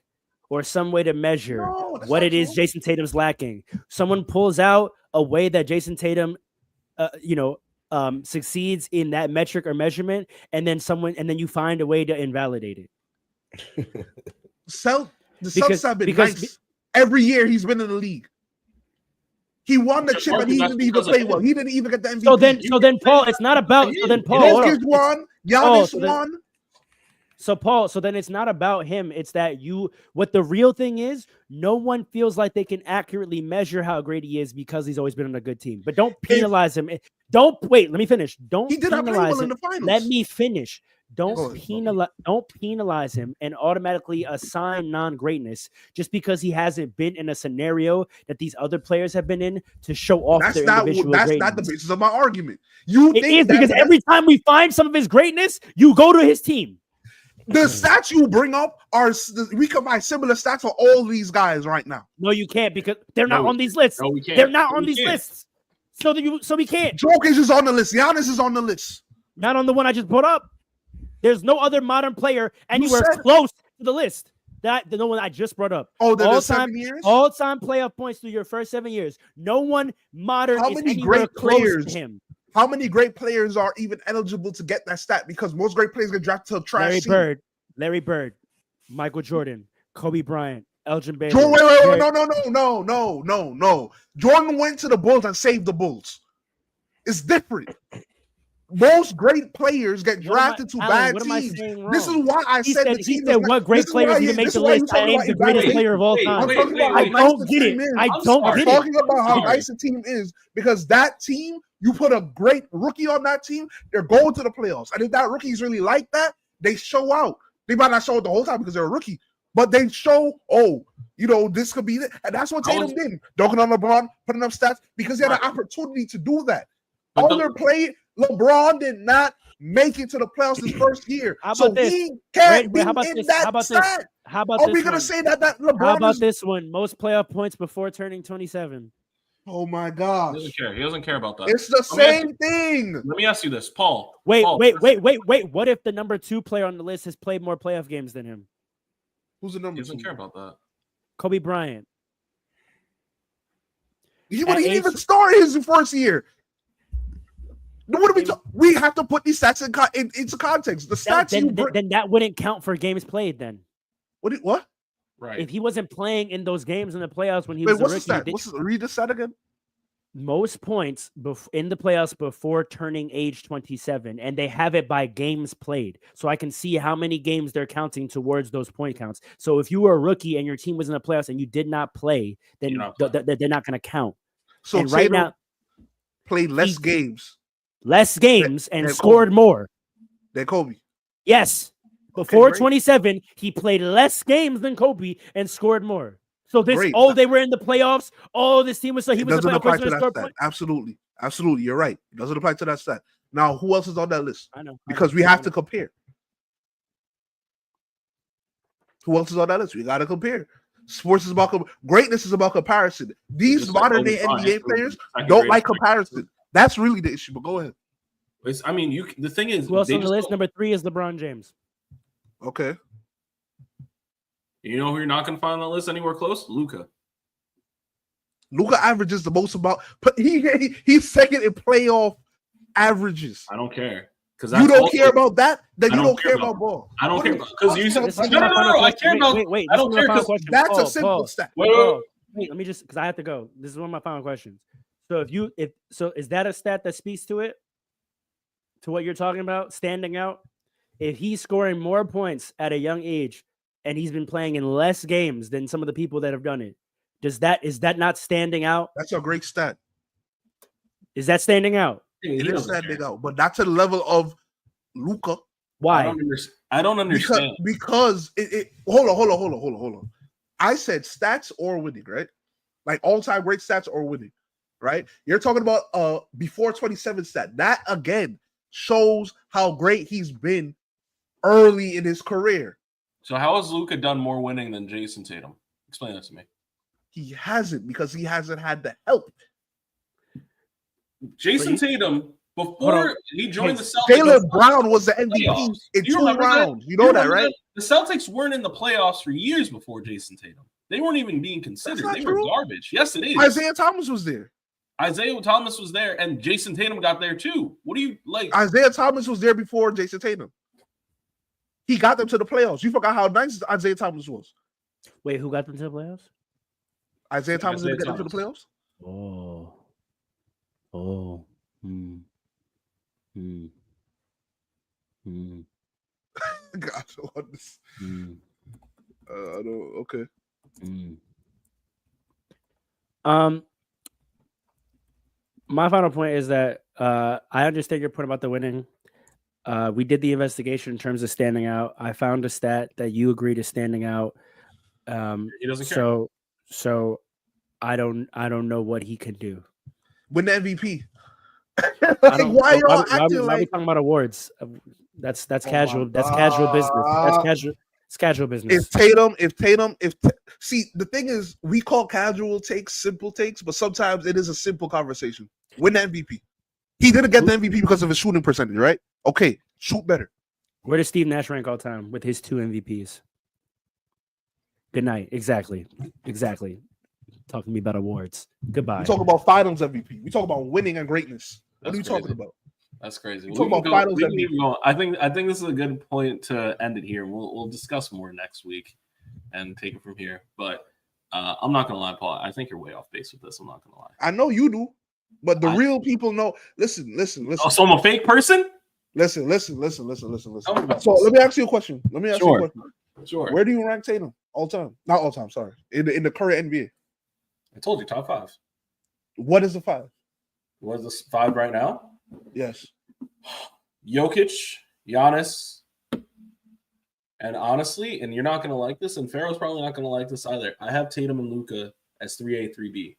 or some way to measure what it is Jayson Tatum's lacking. Someone pulls out a way that Jayson Tatum, succeeds in that metric or measurement, and then you find a way to invalidate it. The Celtics have been nice. Every year he's been in the league. He won the chip and he didn't even play well. He didn't even get the MVP. So then, Paul, it's not about. So then, Paul, Giannis won. Giannis won. So Paul, then it's not about him. It's that what the real thing is, no one feels like they can accurately measure how great he is because he's always been on a good team. But don't penalize him. Let me finish. He did not play well in the finals. Let me finish. Don't penalize him and automatically assign non-greatness just because he hasn't been in a scenario that these other players have been in to show off their individual greatness. That's not the basis of my argument. Because every time we find some of his greatness, you go to his team. The stats you bring up we can find similar stats for all these guys right now. No, you can't because they're not on these lists. No, we can't. They're not on these lists. So we can't. Jokic is on the list. Giannis is on the list. Not on the one I just put up. There's no other modern player anywhere close to the list. The one I just brought up. Oh, the 7 years? All-time playoff points through your first 7 years. No one modern is anywhere close to him. How many great players are even eligible to get that stat? Because most great players get drafted to a trash team. Larry Bird, Michael Jordan, Kobe Bryant, Elgin Baylor. Jordan, wait, no. Jordan went to the Bulls and saved the Bulls. It's different. Most great players get drafted to bad teams. This is why I said the team. He said what great players even make the list. I named the greatest player of all time. I don't get it. I don't get it. I'm talking about how nice the team is because that team, you put a great rookie on that team, they're going to the playoffs. And if that rookie is really like that, they show out. They might not show it the whole time because they're a rookie, but they show, this could be it. And that's what Tatum did. Dunking on LeBron, putting up stats because he had an opportunity to do that. LeBron did not make it to the playoffs his first year. So he can't be in that stat. How about Are we going to say that LeBron How about this one? Most playoff points before turning 27. Oh my gosh. He doesn't care about that. It's the same thing. Let me ask you this, Paul. Wait. What if the number 2 player on the list has played more playoff games than him? Who's the number 2? He doesn't care about that. Kobe Bryant. He wouldn't even start his first year. What are we talking? We have to put these stats into context. The stats then that wouldn't count for games played then. What? Right. If he wasn't playing in those games in the playoffs when he was a rookie. Read the stat again. Most points in the playoffs before turning age 27, and they have it by games played. So I can see how many games they're counting towards those point counts. So if you were a rookie and your team was in the playoffs and you did not play, then they're not going to count. So and right now, played less games. And scored more than Kobe. Yes. Before 27, he played less games than Kobe and scored more. So they were in the playoffs. This team was so he was in the playoffs. Apply to that stat. Absolutely. You're right. It doesn't apply to that stat. Now, who else is on that list? I know. Because we have to compare. Who else is on that list? We got to compare. Sports is about greatness is about comparison. These modern day NBA players don't like comparison. That's really the issue. But go ahead. The thing is, who else on the list? Number 3 is LeBron James. Okay. You know who you're not going to find on the list anywhere close? Luka. Luka averages the most he's second in playoff averages. I don't care. Because you don't care about that, then you don't care about ball. I don't care because you said no. I care about. Wait. I don't care because that's a simple stat. Wait, let me just because I have to go. This is one of my final questions. So is that a stat that speaks to it? To what you're talking about, standing out? If he's scoring more points at a young age and he's been playing in less games than some of the people that have done it, is that not standing out? That's a great stat. Is that standing out? It is standing out, but not to the level of Luka. Why? I don't understand. Because it hold on. I said stats or winning, right? Like all-time great stats or winning, right? You're talking about before 27 stat. That again shows how great he's been early in his career. So how has Luka done more winning than Jayson Tatum? Explain that to me. He hasn't because he hasn't had the help. Jayson Tatum, before he joined the Celtics, Jaylen Brown was the MVP in 2 rounds. You know that, right? The Celtics weren't in the playoffs for years before Jayson Tatum. They weren't even being considered. They were garbage. Yes, it is. Isaiah Thomas was there. Isaiah Thomas was there, and Jayson Tatum got there too. What do you like? Isaiah Thomas was there before Jayson Tatum. He got them to the playoffs. You forgot how nice Isaiah Thomas was. Wait, who got them to the playoffs? Isaiah Thomas didn't get them to the playoffs? Gosh, what this? I don't. Okay. My final point is that I understand your point about the winning. We did the investigation in terms of standing out. I found a stat that you agreed is standing out. He doesn't care. So I don't know what he can do. Win the MVP. Why y'all acting like? Why are we talking about awards? That's casual. That's casual business. It's casual business. See, the thing is, we call casual takes simple takes, but sometimes it is a simple conversation. Win the MVP. He didn't get the MVP because of his shooting percentage, right? Okay, shoot better. Where does Steve Nash rank all time with his 2 MVPs? Good night. Exactly. Talking to me about awards. Goodbye. We talk about finals MVP. We talk about winning and greatness. What are you talking about? That's crazy. We talk about finals MVP. I think this is a good point to end it here. We'll discuss more next week. and take it from here. But I'm not gonna lie, Paul. I think you're way off base with this. I'm not gonna lie. I know you do, but the real people know. Listen. Oh, so I'm a fake person? Listen. Tell me about So this. let me ask you a question. Sure. Sure. Where do you rank Tatum all time? Not all time. Sorry, in the current NBA. I told you top 5. What is the 5? What is this 5 right now? Yes. Jokic, Giannis, and honestly, and you're not gonna like this, and Pharaoh's probably not gonna like this either. I have Tatum and Luka as 3A, 3B.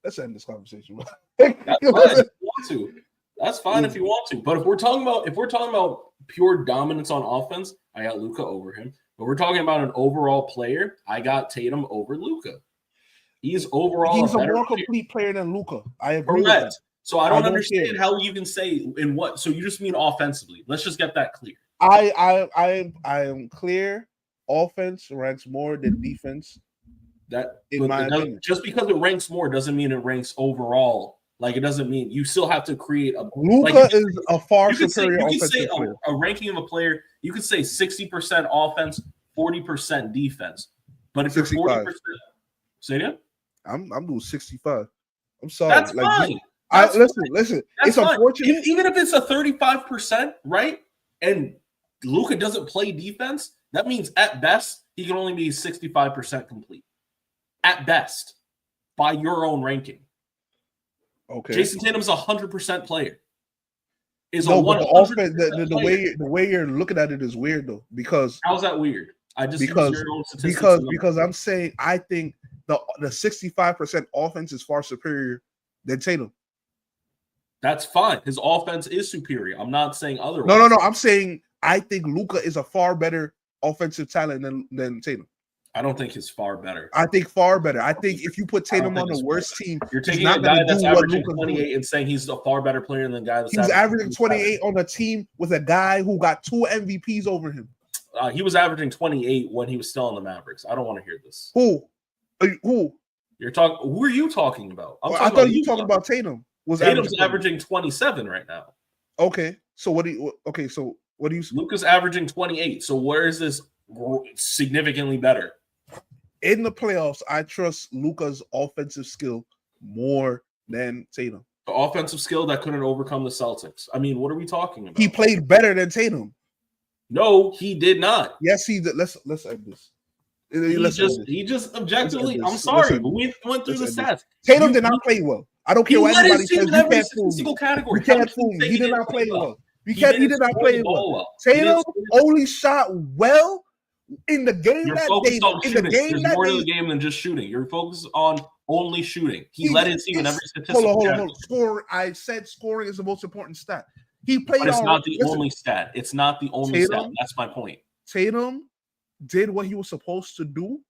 Let's end this conversation. That's fine if you want to. That's fine if you want to. But if we're talking about pure dominance on offense, I got Luka over him. But we're talking about an overall player, I got Tatum over Luka. He's a more complete player than Luka. I agree with Correct. that. So I don't understand how you can say in what. So you just mean offensively. Let's just get that clear. I am clear. Offense ranks more than defense. That in my opinion. Just because it ranks more doesn't mean it ranks overall. Like it doesn't mean you still have to create a. Luka is a far superior offensive player. A ranking of a player, you could say 60% offense, 40% defense. But if 65. You're 40%, say it again. I'm doing 65. I'm sorry. That's fine. Listen. It's fine. Unfortunate. Even if it's a 35%, right? And Luka doesn't play defense, that means at best he can only be 65% complete. At best, by your own ranking. Okay. Jayson Tatum's a 100% player. The way you're looking at it is weird though. Because how's that weird? I just because I'm saying I think the 65% offense is far superior than Tatum. That's fine. His offense is superior. I'm not saying otherwise. No. I'm saying I think Luka is a far better offensive talent than Tatum. I don't think he's far better. I think far better. I think if you put Tatum on the worst team, you're taking a guy that's averaging 28 and saying he's a far better player than the guy that's averaging 28 on a team with a guy who got 2 MVPs over him. He was averaging 28 when he was still in the Mavericks. I don't want to hear this. Who? You're talking. Who are you talking about? I thought you were talking about Tatum. Tatum's averaging 27 right now. Okay. So what do you? Luka's averaging 28. So where is this significantly better? In the playoffs, I trust Luka's offensive skill more than Tatum. The offensive skill that couldn't overcome the Celtics. I mean, what are we talking about? He played better than Tatum. No, he did not. Yes, he did. Let's end this. He just objectively. I'm sorry, but we went through the stats. Tatum did not play well. I don't care what anybody says. You can't fool me. Category. You can't fool me. He did not play well. He did not play well. Tatum only shot well in the game You're that focused day. On in shooting. the game There's that more day. to the game than just shooting. You're focused on only shooting. He led his team in every statistic. Hold on. Scoring. I said scoring is the most important stat. He played. But it's not the only stat. It's not the only stat. That's my point. Tatum did what he was supposed to do.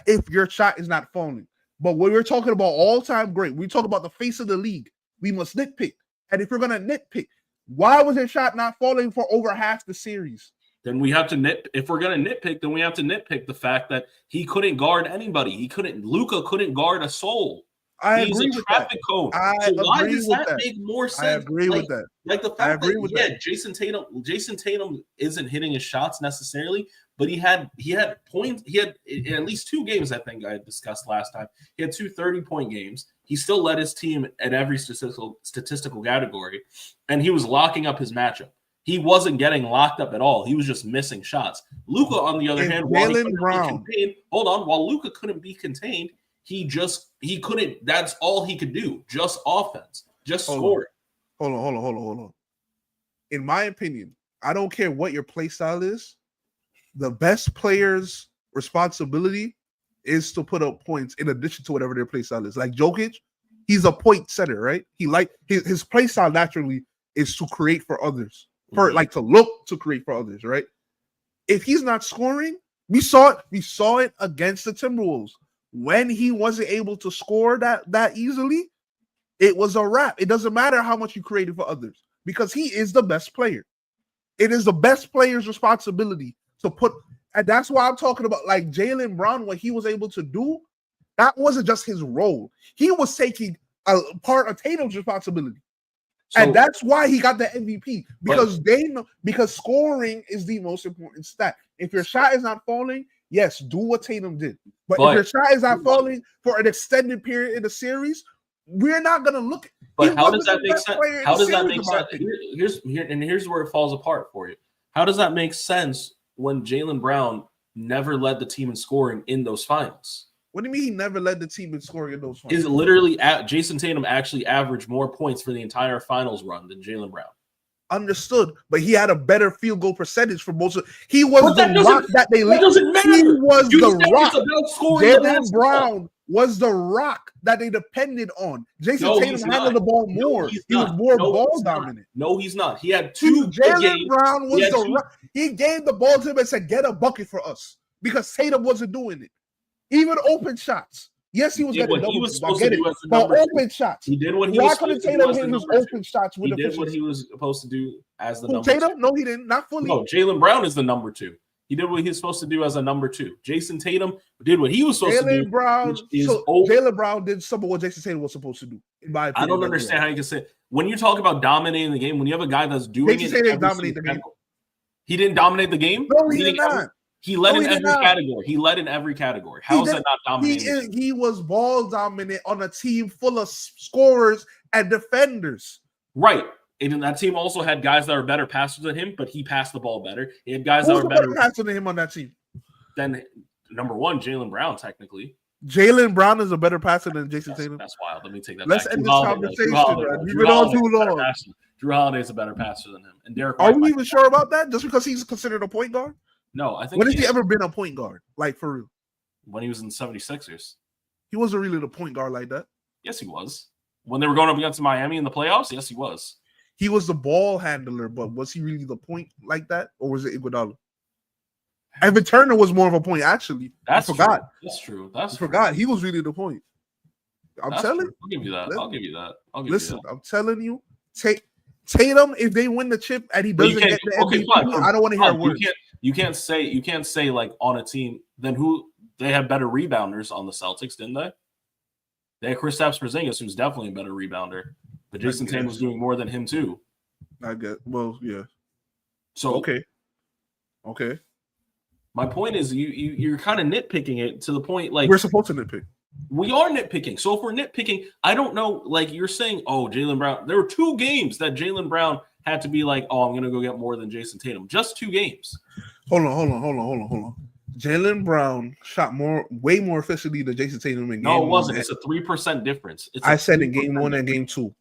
If your shot is not falling, but when we're talking about all-time great, we talk about the face of the league. We must nitpick, and if you're gonna nitpick, why was his shot not falling for over half the series? Then we have to if we're gonna nitpick, then we have to nitpick the fact that he couldn't guard anybody. Luka couldn't guard a soul. He's agree with traffic cone. So why does that make more sense? I agree with that. Like the fact that Jayson Tatum isn't hitting his shots necessarily, but he had points. He had in at least 2 games, I think I discussed last time. He had 2 30-point games. He still led his team at every statistical category, and he was locking up his matchup. He wasn't getting locked up at all. He was just missing shots. Luka, on the other hand, while Luka couldn't be contained, he couldn't. That's all he could do. Just offense. Just score. Hold on. In my opinion, I don't care what your play style is. The best player's responsibility is to put up points in addition to whatever their play style is. Like Jokic, he's a point setter, right? His play style naturally is to create for others, to look to create for others, right? If he's not scoring, we saw it against the Timberwolves. When he wasn't able to score that easily, it was a wrap. It doesn't matter how much you created for others because he is the best player. It is the best player's responsibility to put, and that's why I'm talking about like Jaylen Brown, what he was able to do. That wasn't just his role. He was taking a part of Tatum's responsibility. And that's why he got the MVP because because scoring is the most important stat. If your shot is not falling, yes, do what Tatum did. But if your shot is not falling for an extended period in the series, we're not gonna look. But how does that make sense? How does that make sense? Here's where it falls apart for you. How does that make sense when Jaylen Brown never led the team in scoring in those finals? What do you mean he never led the team in scoring in those finals? Is literally Jayson Tatum actually averaged more points for the entire finals run than Jaylen Brown? Understood, but he had a better field goal percentage for most of. He was the rock that they leaked. He was the rock. Jaylen Brown was the rock that they depended on. Jayson Tatum handled the ball more. He was more ball dominant. No, he's not. He had two. Jaylen Brown was the rock. He gave the ball to him and said, "Get a bucket for us," because Tatum wasn't doing it. Even open shots. Yes, he was getting double. But open shots. He did what he was supposed to do. Why couldn't Tatum hit his open shots with efficiency? He did what he was supposed to do as the number Tatum? two. No, he didn't. Not fully. No, Jaylen Brown is the number two. He did what he was supposed to do as a number two. Jayson Tatum did what he was supposed to do. Jaylen Brown did some of what Jayson Tatum was supposed to do. In my opinion, I don't understand how you can say when you talk about dominating the game, when you have a guy that's doing Jayson Tatum dominated the game. He didn't dominate the game? No, he did not. He led in every category. He led in every category. How is that not dominating? He was ball dominant on a team full of scorers and defenders. Right. And that team also had guys that were better passers than him, but he passed the ball better. He had guys that were better passer than him on that team. Then number one, Jaylen Brown, technically. Jaylen Brown is a better passer than Jayson Tatum. That's wild. Let me take that back. Let's end this conversation. We've been on too long. Jrue Holiday's a better passer than him. And Derek Are we even sure about that? Just because he's considered a point guard? No, I think. When has he ever been a point guard? Like, for real? When he was in the 76ers. He wasn't really the point guard like that. Yes, he was. When they were going up against Miami in the playoffs, yes, he was. He was the ball handler, but was he really the point like that? Or was it Iguodala? Evan Turner was more of a point, actually. I forgot. That's true. I forgot. He was really the point. I'm telling you. I'll give you that. I'll give you that. Listen, I'm telling you. Tatum, if they win the chip and he doesn't get the MVP, I don't want to hear words. You can't say like on a team, then who they have better rebounders on the Celtics, didn't they? They had Kristaps Porzingis, who's definitely a better rebounder. But Jayson Tatum was doing more than him too. I get yeah. So okay. My point is you're kind of nitpicking it to the point like we're supposed to nitpick. We are nitpicking. So if we're nitpicking, I don't know. Like you're saying, oh, Jaylen Brown. There were 2 games that Jaylen Brown had to be like, oh, I'm gonna go get more than Jayson Tatum. Just 2 games. Hold on. Jaylen Brown shot way more efficiently than Jayson Tatum in game 1. No, it wasn't. It's a 3% difference. I said in game 1 and game 2.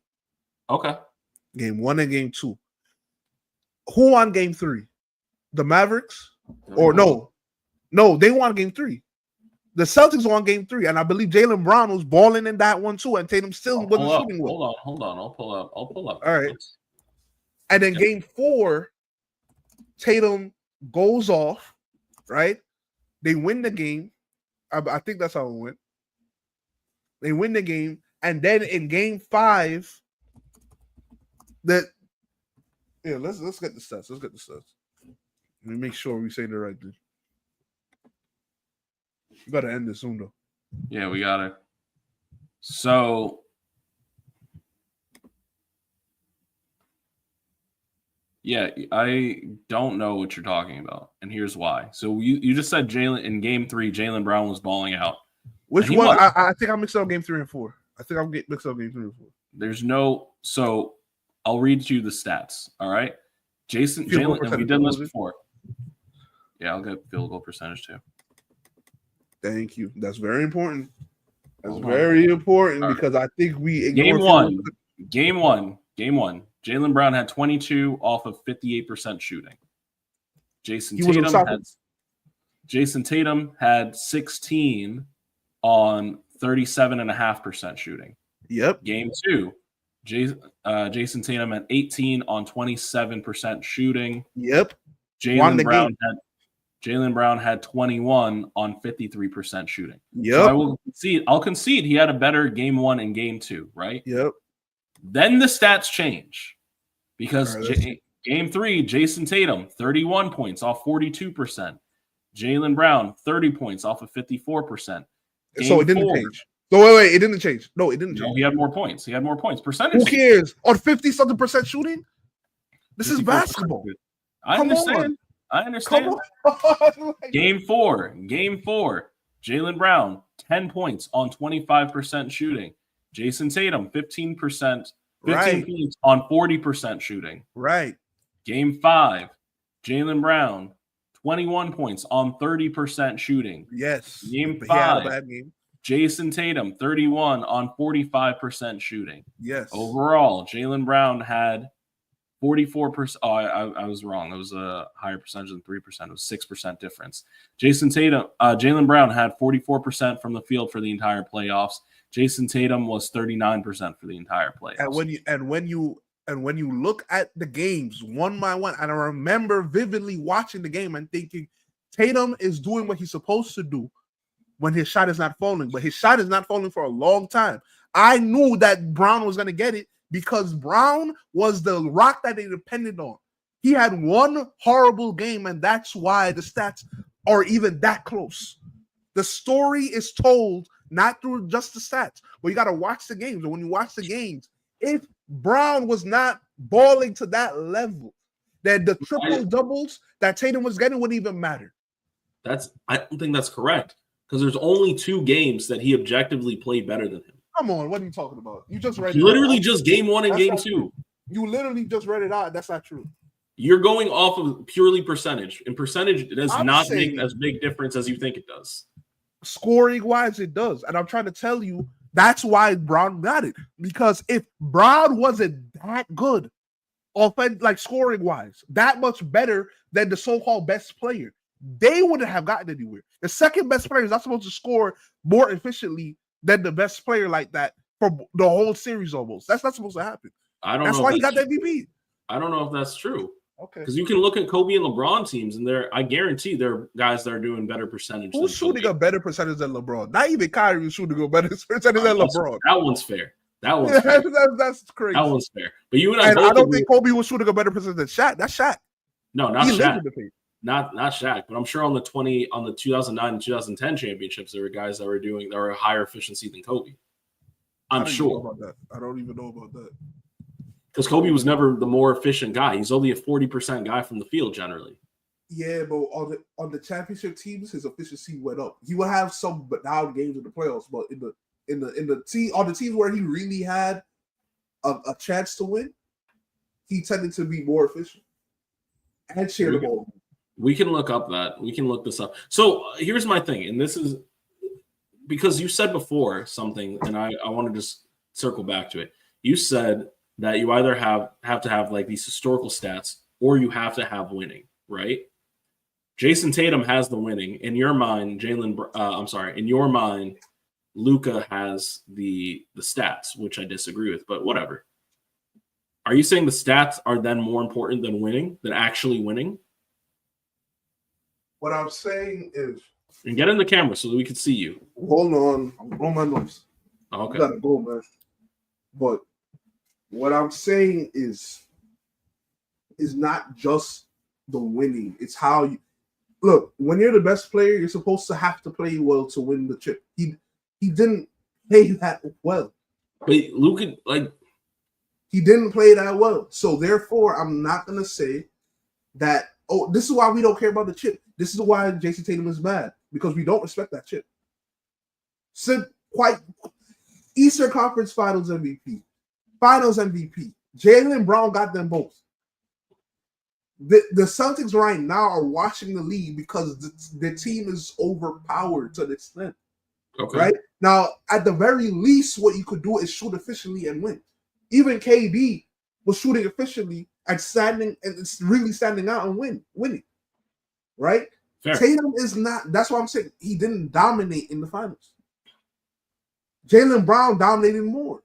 Okay. Game 1 and game 2. Who won game 3? The Mavericks? Or no, they won game 3. The Celtics won game 3, and I believe Jaylen Brown was balling in that one too, and Tatum still wasn't shooting well. Hold on. I'll pull up. All right. And then game 4, Tatum goes off, right? They win the game. I think that's how it went. They win the game, and then in game 5, let's get the stats. Let me make sure we say the right thing. We gotta end this soon, though. Yeah, we got it. So, yeah, I don't know what you're talking about, and here's why. So you just said in game 3, Jaylen Brown was balling out. Which one? I think I mixed up game 3 and 4. I think I'm mixed up game 3 and 4. There's no. So I'll read you the stats. All right, Jaylen, and we did this before. Yeah, I'll get field goal percentage too. Thank you. That's very important. That's very important because I think we game one. Jaylen Brown had 22 off of 58% shooting. Jayson Tatum had 16 on 37.5% shooting. Yep. Game 2, Jayson Tatum had 18 on 27% shooting. Yep. Jaylen Brown had 21 on 53% shooting. Yep. So I'll concede he had a better game 1 and game 2, right? Yep. Then the stats change because game 3, Jayson Tatum, 31 points off 42%. Jaylen Brown, 30 points off of 54%. So it didn't change. So wait, it didn't change. No, it didn't No, change. he had more points. He had more points. Percentage. Who cares? On 50-something% shooting? This is 54%. basketball. I Come understand. I understand. On. Game 4. Jaylen Brown, 10 points on 25% shooting. Jayson Tatum, 15 points on 40% shooting. Right. Game 5, Jaylen Brown, 21 points on 30% shooting. Yes. Game He had a 5, bad game. Jayson Tatum, 31 on 45% shooting. Yes. Overall, Jaylen Brown had 44%. Oh, I was wrong. It was a higher percentage than 3%. It was 6% difference. Jaylen Brown had 44% from the field for the entire playoffs. Jayson Tatum was 39% for the entire playoffs. And when you look at the games one by one, and I remember vividly watching the game and thinking, Tatum is doing what he's supposed to do when his shot is not falling, but his shot is not falling for a long time. I knew that Brown was going to get it because Brown was the rock that they depended on. He had one horrible game, and that's why the stats are even that close. The story is told not through just the stats, but you got to watch the games. And when you watch the games, if Brown was not balling to that level, then the triple doubles that Tatum was getting wouldn't even matter. I don't think that's correct because there's only 2 games that he objectively played better than him. Come on, what are you talking about? You just read literally just game 1 and game 2. You literally just read it out. That's not true. You're going off of purely percentage, and percentage does not make as big difference as you think it does. Scoring wise, it does, and I'm trying to tell you that's why Brown got it. Because if Brown wasn't that good, scoring wise, that much better than the so-called best player, they wouldn't have gotten anywhere. The second best player is not supposed to score more efficiently than the best player like that for the whole series almost. That's not supposed to happen. That's why he got the MVP. I don't know if that's true. Okay. Because you can look at Kobe and LeBron teams, and I guarantee they're guys that are doing better percentage. Who's shooting a better percentage than LeBron? Not even Kyrie is shooting a better percentage than LeBron. That one's fair. Fair. That's crazy. That one's fair. But you and I don't think Kobe was shooting a better percentage than Shaq. That's Shaq. No, not Shaq. Not Shaq, but I'm sure on the 2009 and 2010 championships, there were guys that were higher efficiency than Kobe. I'm sure. About that. I don't even know about that. Because Kobe was never the more efficient guy. He's only a 40% guy from the field generally. Yeah, but on the championship teams, his efficiency went up. He would have some down games in the playoffs, but in the teams where he really had a chance to win, he tended to be more efficient and share the ball. We can look up that. We can look this up. So here's my thing, and this is because you said before something, and I want to just circle back to it. You said that you either have to have like these historical stats or you have to have winning, right? Jayson Tatum has the winning. In your mind, in your mind, Luka has the stats, which I disagree with, but whatever. Are you saying the stats are then more important than winning, than actually winning? What I'm saying is, and get in the camera so that we can see you. Hold on, I'm on my nose. Okay, gotta go, man. But what I'm saying is not just the winning; it's how you look. When you're the best player, you're supposed to have to play well to win the chip. He didn't play that well. But Luka, he didn't play that well. So therefore, I'm not gonna say that. Oh, this is why we don't care about the chip. This is why Jayson Tatum is bad, because we don't respect that chip. Eastern Conference Finals MVP, Finals MVP. Jaylen Brown got them both. The Celtics right now are watching the league because the team is overpowered to an extent. Okay. Right? Now, at the very least, what you could do is shoot efficiently and win. Even KD was shooting efficiently and it's really standing out and winning. Right? Fair. Tatum is not. That's why I'm saying he didn't dominate in the finals. Jaylen Brown dominated more.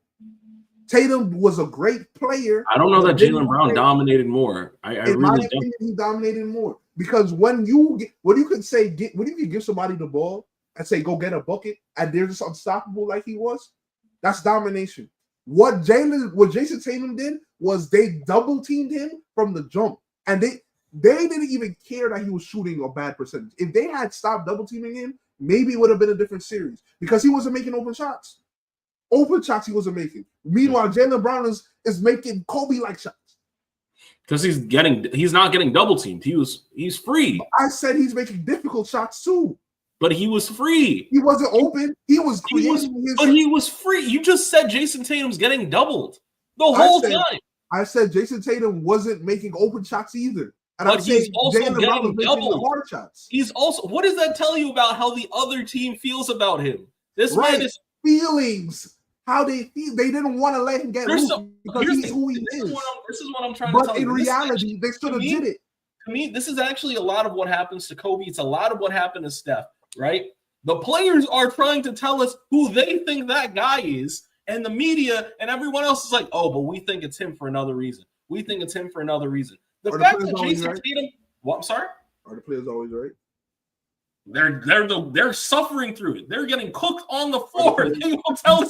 Tatum was a great player. I don't know that Jaylen Brown dominated more. In my opinion, he dominated more because when you give somebody the ball and say go get a bucket and they're just unstoppable like he was, that's domination. What Jayson Tatum did was they double teamed him from the jump, and they didn't even care that he was shooting a bad percentage. If they had stopped double teaming him, maybe it would have been a different series because he wasn't making open shots. Open shots he wasn't making. Meanwhile, Jaylen Brown is making Kobe-like shots. Because he's not getting double teamed. He's free. I said he's making difficult shots too. But he was free. He wasn't open. He was creating But he was free. You just said Jayson Tatum's getting doubled the whole time. I said Jayson Tatum wasn't making open shots either. And but he's also getting doubled. Hard shots. He's also. What does that tell you about how the other team feels about him? This right. man is feelings. How they feel. They didn't want to let him get loose because he's who he is. This is what I'm trying to tell you. But in reality, they should have did it. To me, this is actually a lot of what happens to Kobe. It's a lot of what happened to Steph, right? The players are trying to tell us who they think that guy is, and the media and everyone else is like, oh, but we think it's him for another reason. We think it's him for another reason. The fact that Jayson Tatum, what? I'm sorry. Are the players always right? They're suffering through it. They're getting cooked on the floor. They will tell you.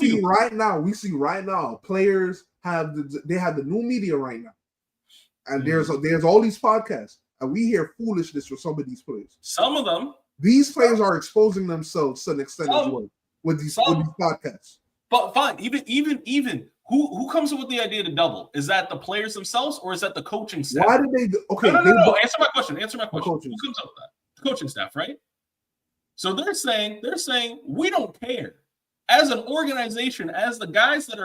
We see right now, players have the new media right now, and there's all these podcasts, and we hear foolishness from some of these players. Some of them. These players are exposing themselves to an extent as well with these podcasts. But fine, even who comes up with the idea to double? Is that the players themselves or is that the coaching staff? Why did they? Okay, no. Answer my question. Who comes up with that? The coaching staff, right? So they're saying we don't care. As an organization, as the guys that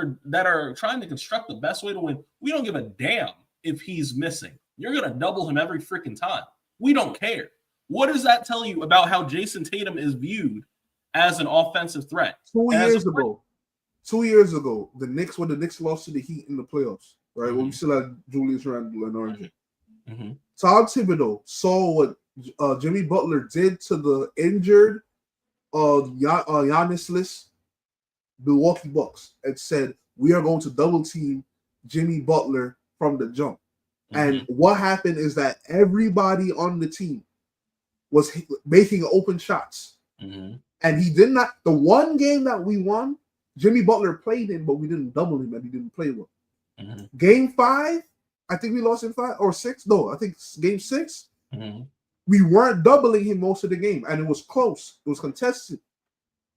are trying to construct the best way to win, we don't give a damn if he's missing. You're gonna double him every freaking time. We don't care. What does that tell you about how Jayson Tatum is viewed as an offensive threat? 2 years ago, the Knicks lost to the Heat in the playoffs, right? When we still had Julius Randle and RJ. Mm-hmm. Todd Thibodeau saw what Jimmy Butler did to the injured Giannis-less Milwaukee Bucks and said, we are going to double team Jimmy Butler from the jump. Mm-hmm. And what happened is that everybody on the team was making open shots. Mm-hmm. And he did not. The one game that we won, Jimmy Butler played in, but we didn't double him and he didn't play well. Mm-hmm. Game 5, I think we lost in 5 or 6. No, I think game 6. Mm-hmm. We weren't doubling him most of the game, and it was close. It was contested.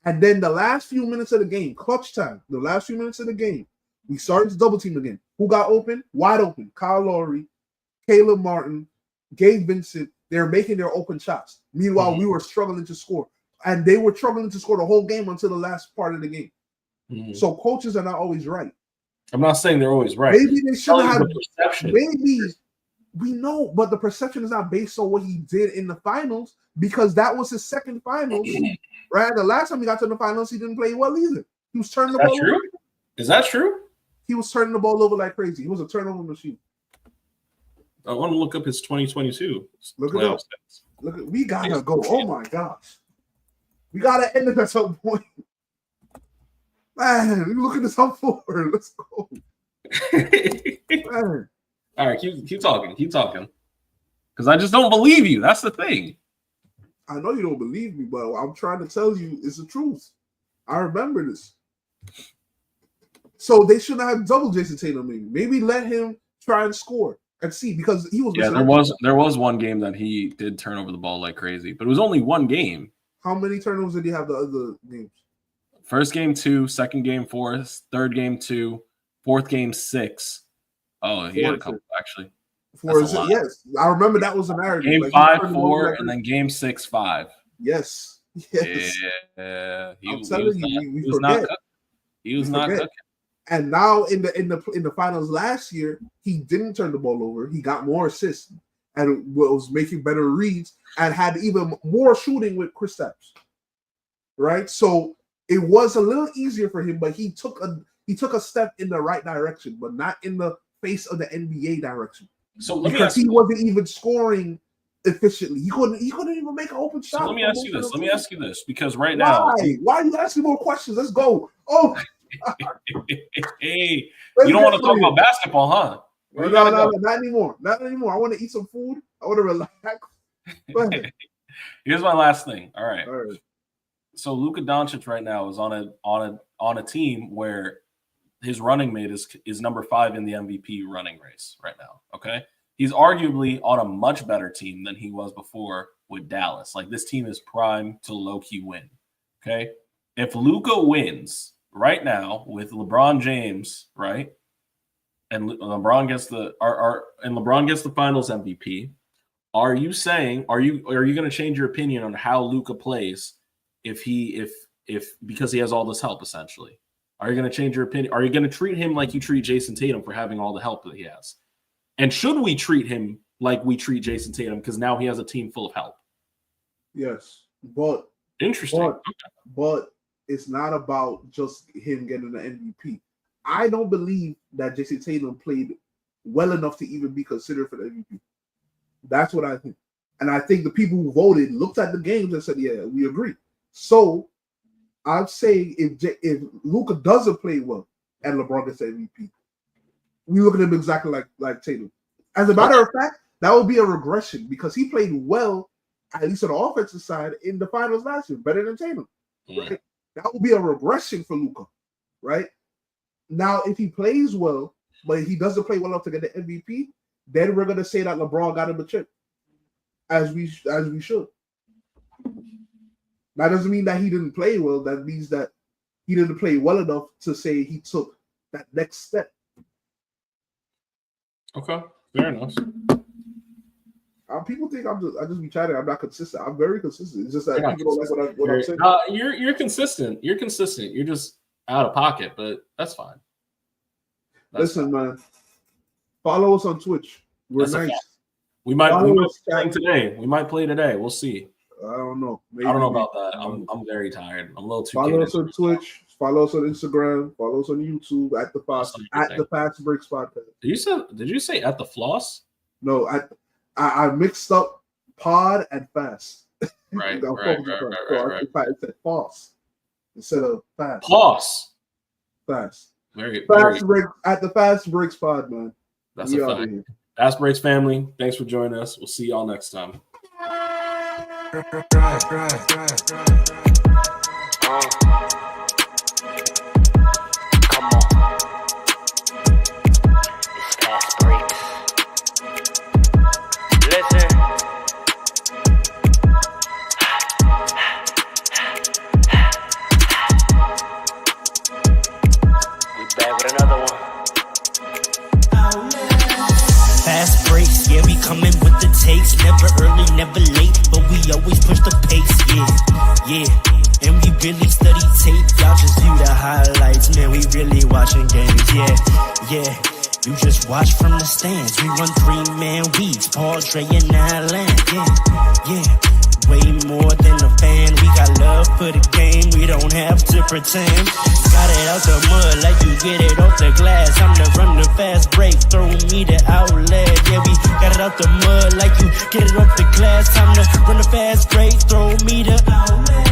And then the last few minutes of the game, clutch time, the last few minutes of the game, we started to double team again. Who got open? Wide open. Kyle Lowry, Caleb Martin, Gabe Vincent. They're making their open shots. Meanwhile, we were struggling to score. And they were struggling to score the whole game until the last part of the game. Mm-hmm. So coaches are not always right. I'm not saying they're always right. Maybe they should have. Maybe we know, but the perception is not based on what he did in the finals because that was his second finals. Right? The last time he got to the finals, he didn't play well either. He was turning the ball over. Is that true? He was turning the ball over like crazy. He was a turnover machine. I want to look up his 2022. Look at that. We gotta go. Oh my gosh. We gotta end it at some point. Man, we looking at some forward. Let's go. Man. All right, keep talking. Because I just don't believe you. That's the thing. I know you don't believe me, but I'm trying to tell you it's the truth. I remember this. So they shouldn't have doubled Jayson Tatum. Maybe let him try and score and see because he was. Yeah, there was one game that he did turn over the ball like crazy, but it was only one game. How many turnovers did he have the other games? First game 2, second game 4, third game 2, fourth game 6. Oh, he had a couple actually. 4 is it? Yes, I remember that was a narrative. Game 5, 4, and then game 6, 5. Yes. Yeah, he was not cooking. And now in the finals last year, he didn't turn the ball over. He got more assists and was making better reads and had even more shooting with Kristaps. Right, so it was a little easier for him, but he took a step in the right direction, but not in the face of the NBA direction. So because he wasn't even scoring efficiently. He couldn't even make an open shot. So let me ask you this, because right now, why are you asking more questions? Let's go. Oh, hey, you don't want to talk about basketball, huh? No, not anymore. Not anymore. I want to eat some food. I want to relax. Go ahead. Here's my last thing. All right. So Luka Doncic right now is on a team where his running mate is number 5 in the MVP running race right now. Okay, he's arguably on a much better team than he was before with Dallas. Like, this team is primed to low-key win. Okay? If Luka wins right now with LeBron James, right? And LeBron gets the Finals MVP. Are you saying are you going to change your opinion on how Luka plays if because he has all this help essentially? Are you going to change your opinion? Are you going to treat him like you treat Jayson Tatum for having all the help that he has? And should we treat him like we treat Jayson Tatum because now he has a team full of help? Yes, but interesting. But it's not about just him getting the MVP. I don't believe that Jayson Tatum played well enough to even be considered for the MVP. That's what I think. And I think the people who voted looked at the games and said, yeah, we agree. So I'm saying if Luka doesn't play well and LeBron gets the MVP, we look at him exactly like Tatum. As a matter of fact, that would be a regression because he played well, at least on the offensive side, in the finals last year, better than Tatum. Right? That would be a regression for Luka, right? Now, if he plays well, but he doesn't play well enough to get the MVP, then we're gonna say that LeBron got him a chip, as we should. That doesn't mean that he didn't play well. That means that he didn't play well enough to say he took that next step. Okay, fair enough. People think I just be chatting. I'm not consistent. I'm very consistent. It's just that people don't like what I'm saying. You're consistent. You're consistent. You're just out of pocket, but that's fine. Listen, man. Follow us on Twitch. We're nice. We might play today. We might play today. We'll see. I don't know. Maybe, I don't know about that. I'm very tired. I'm a little too. Follow us on Twitch. Follow us on Instagram. Follow us on YouTube at the Fastbreakspodcast. Did you say at the floss? No, I mixed up pod and fast. Right. It said false instead of fast. Floss. Fast. Very at the Fastbreakspod, man. That's a fact. Fastbreaks family, thanks for joining us. We'll see y'all next time. Never early, never late, but we always push the pace, yeah. And we really study tape, y'all just view the highlights, man, we really watching games, yeah. You just watch from the stands, we run 3-man weeks, Paul, Dre, and Allen, yeah. Way more than a fan, we got love for the game, we don't have to pretend. Got it out the mud like you get it off the glass. I'm the run the fast break, throw me the outlet. Yeah, we got it out the mud like you get it off the glass. Time to run the fast break, throw me the outlet.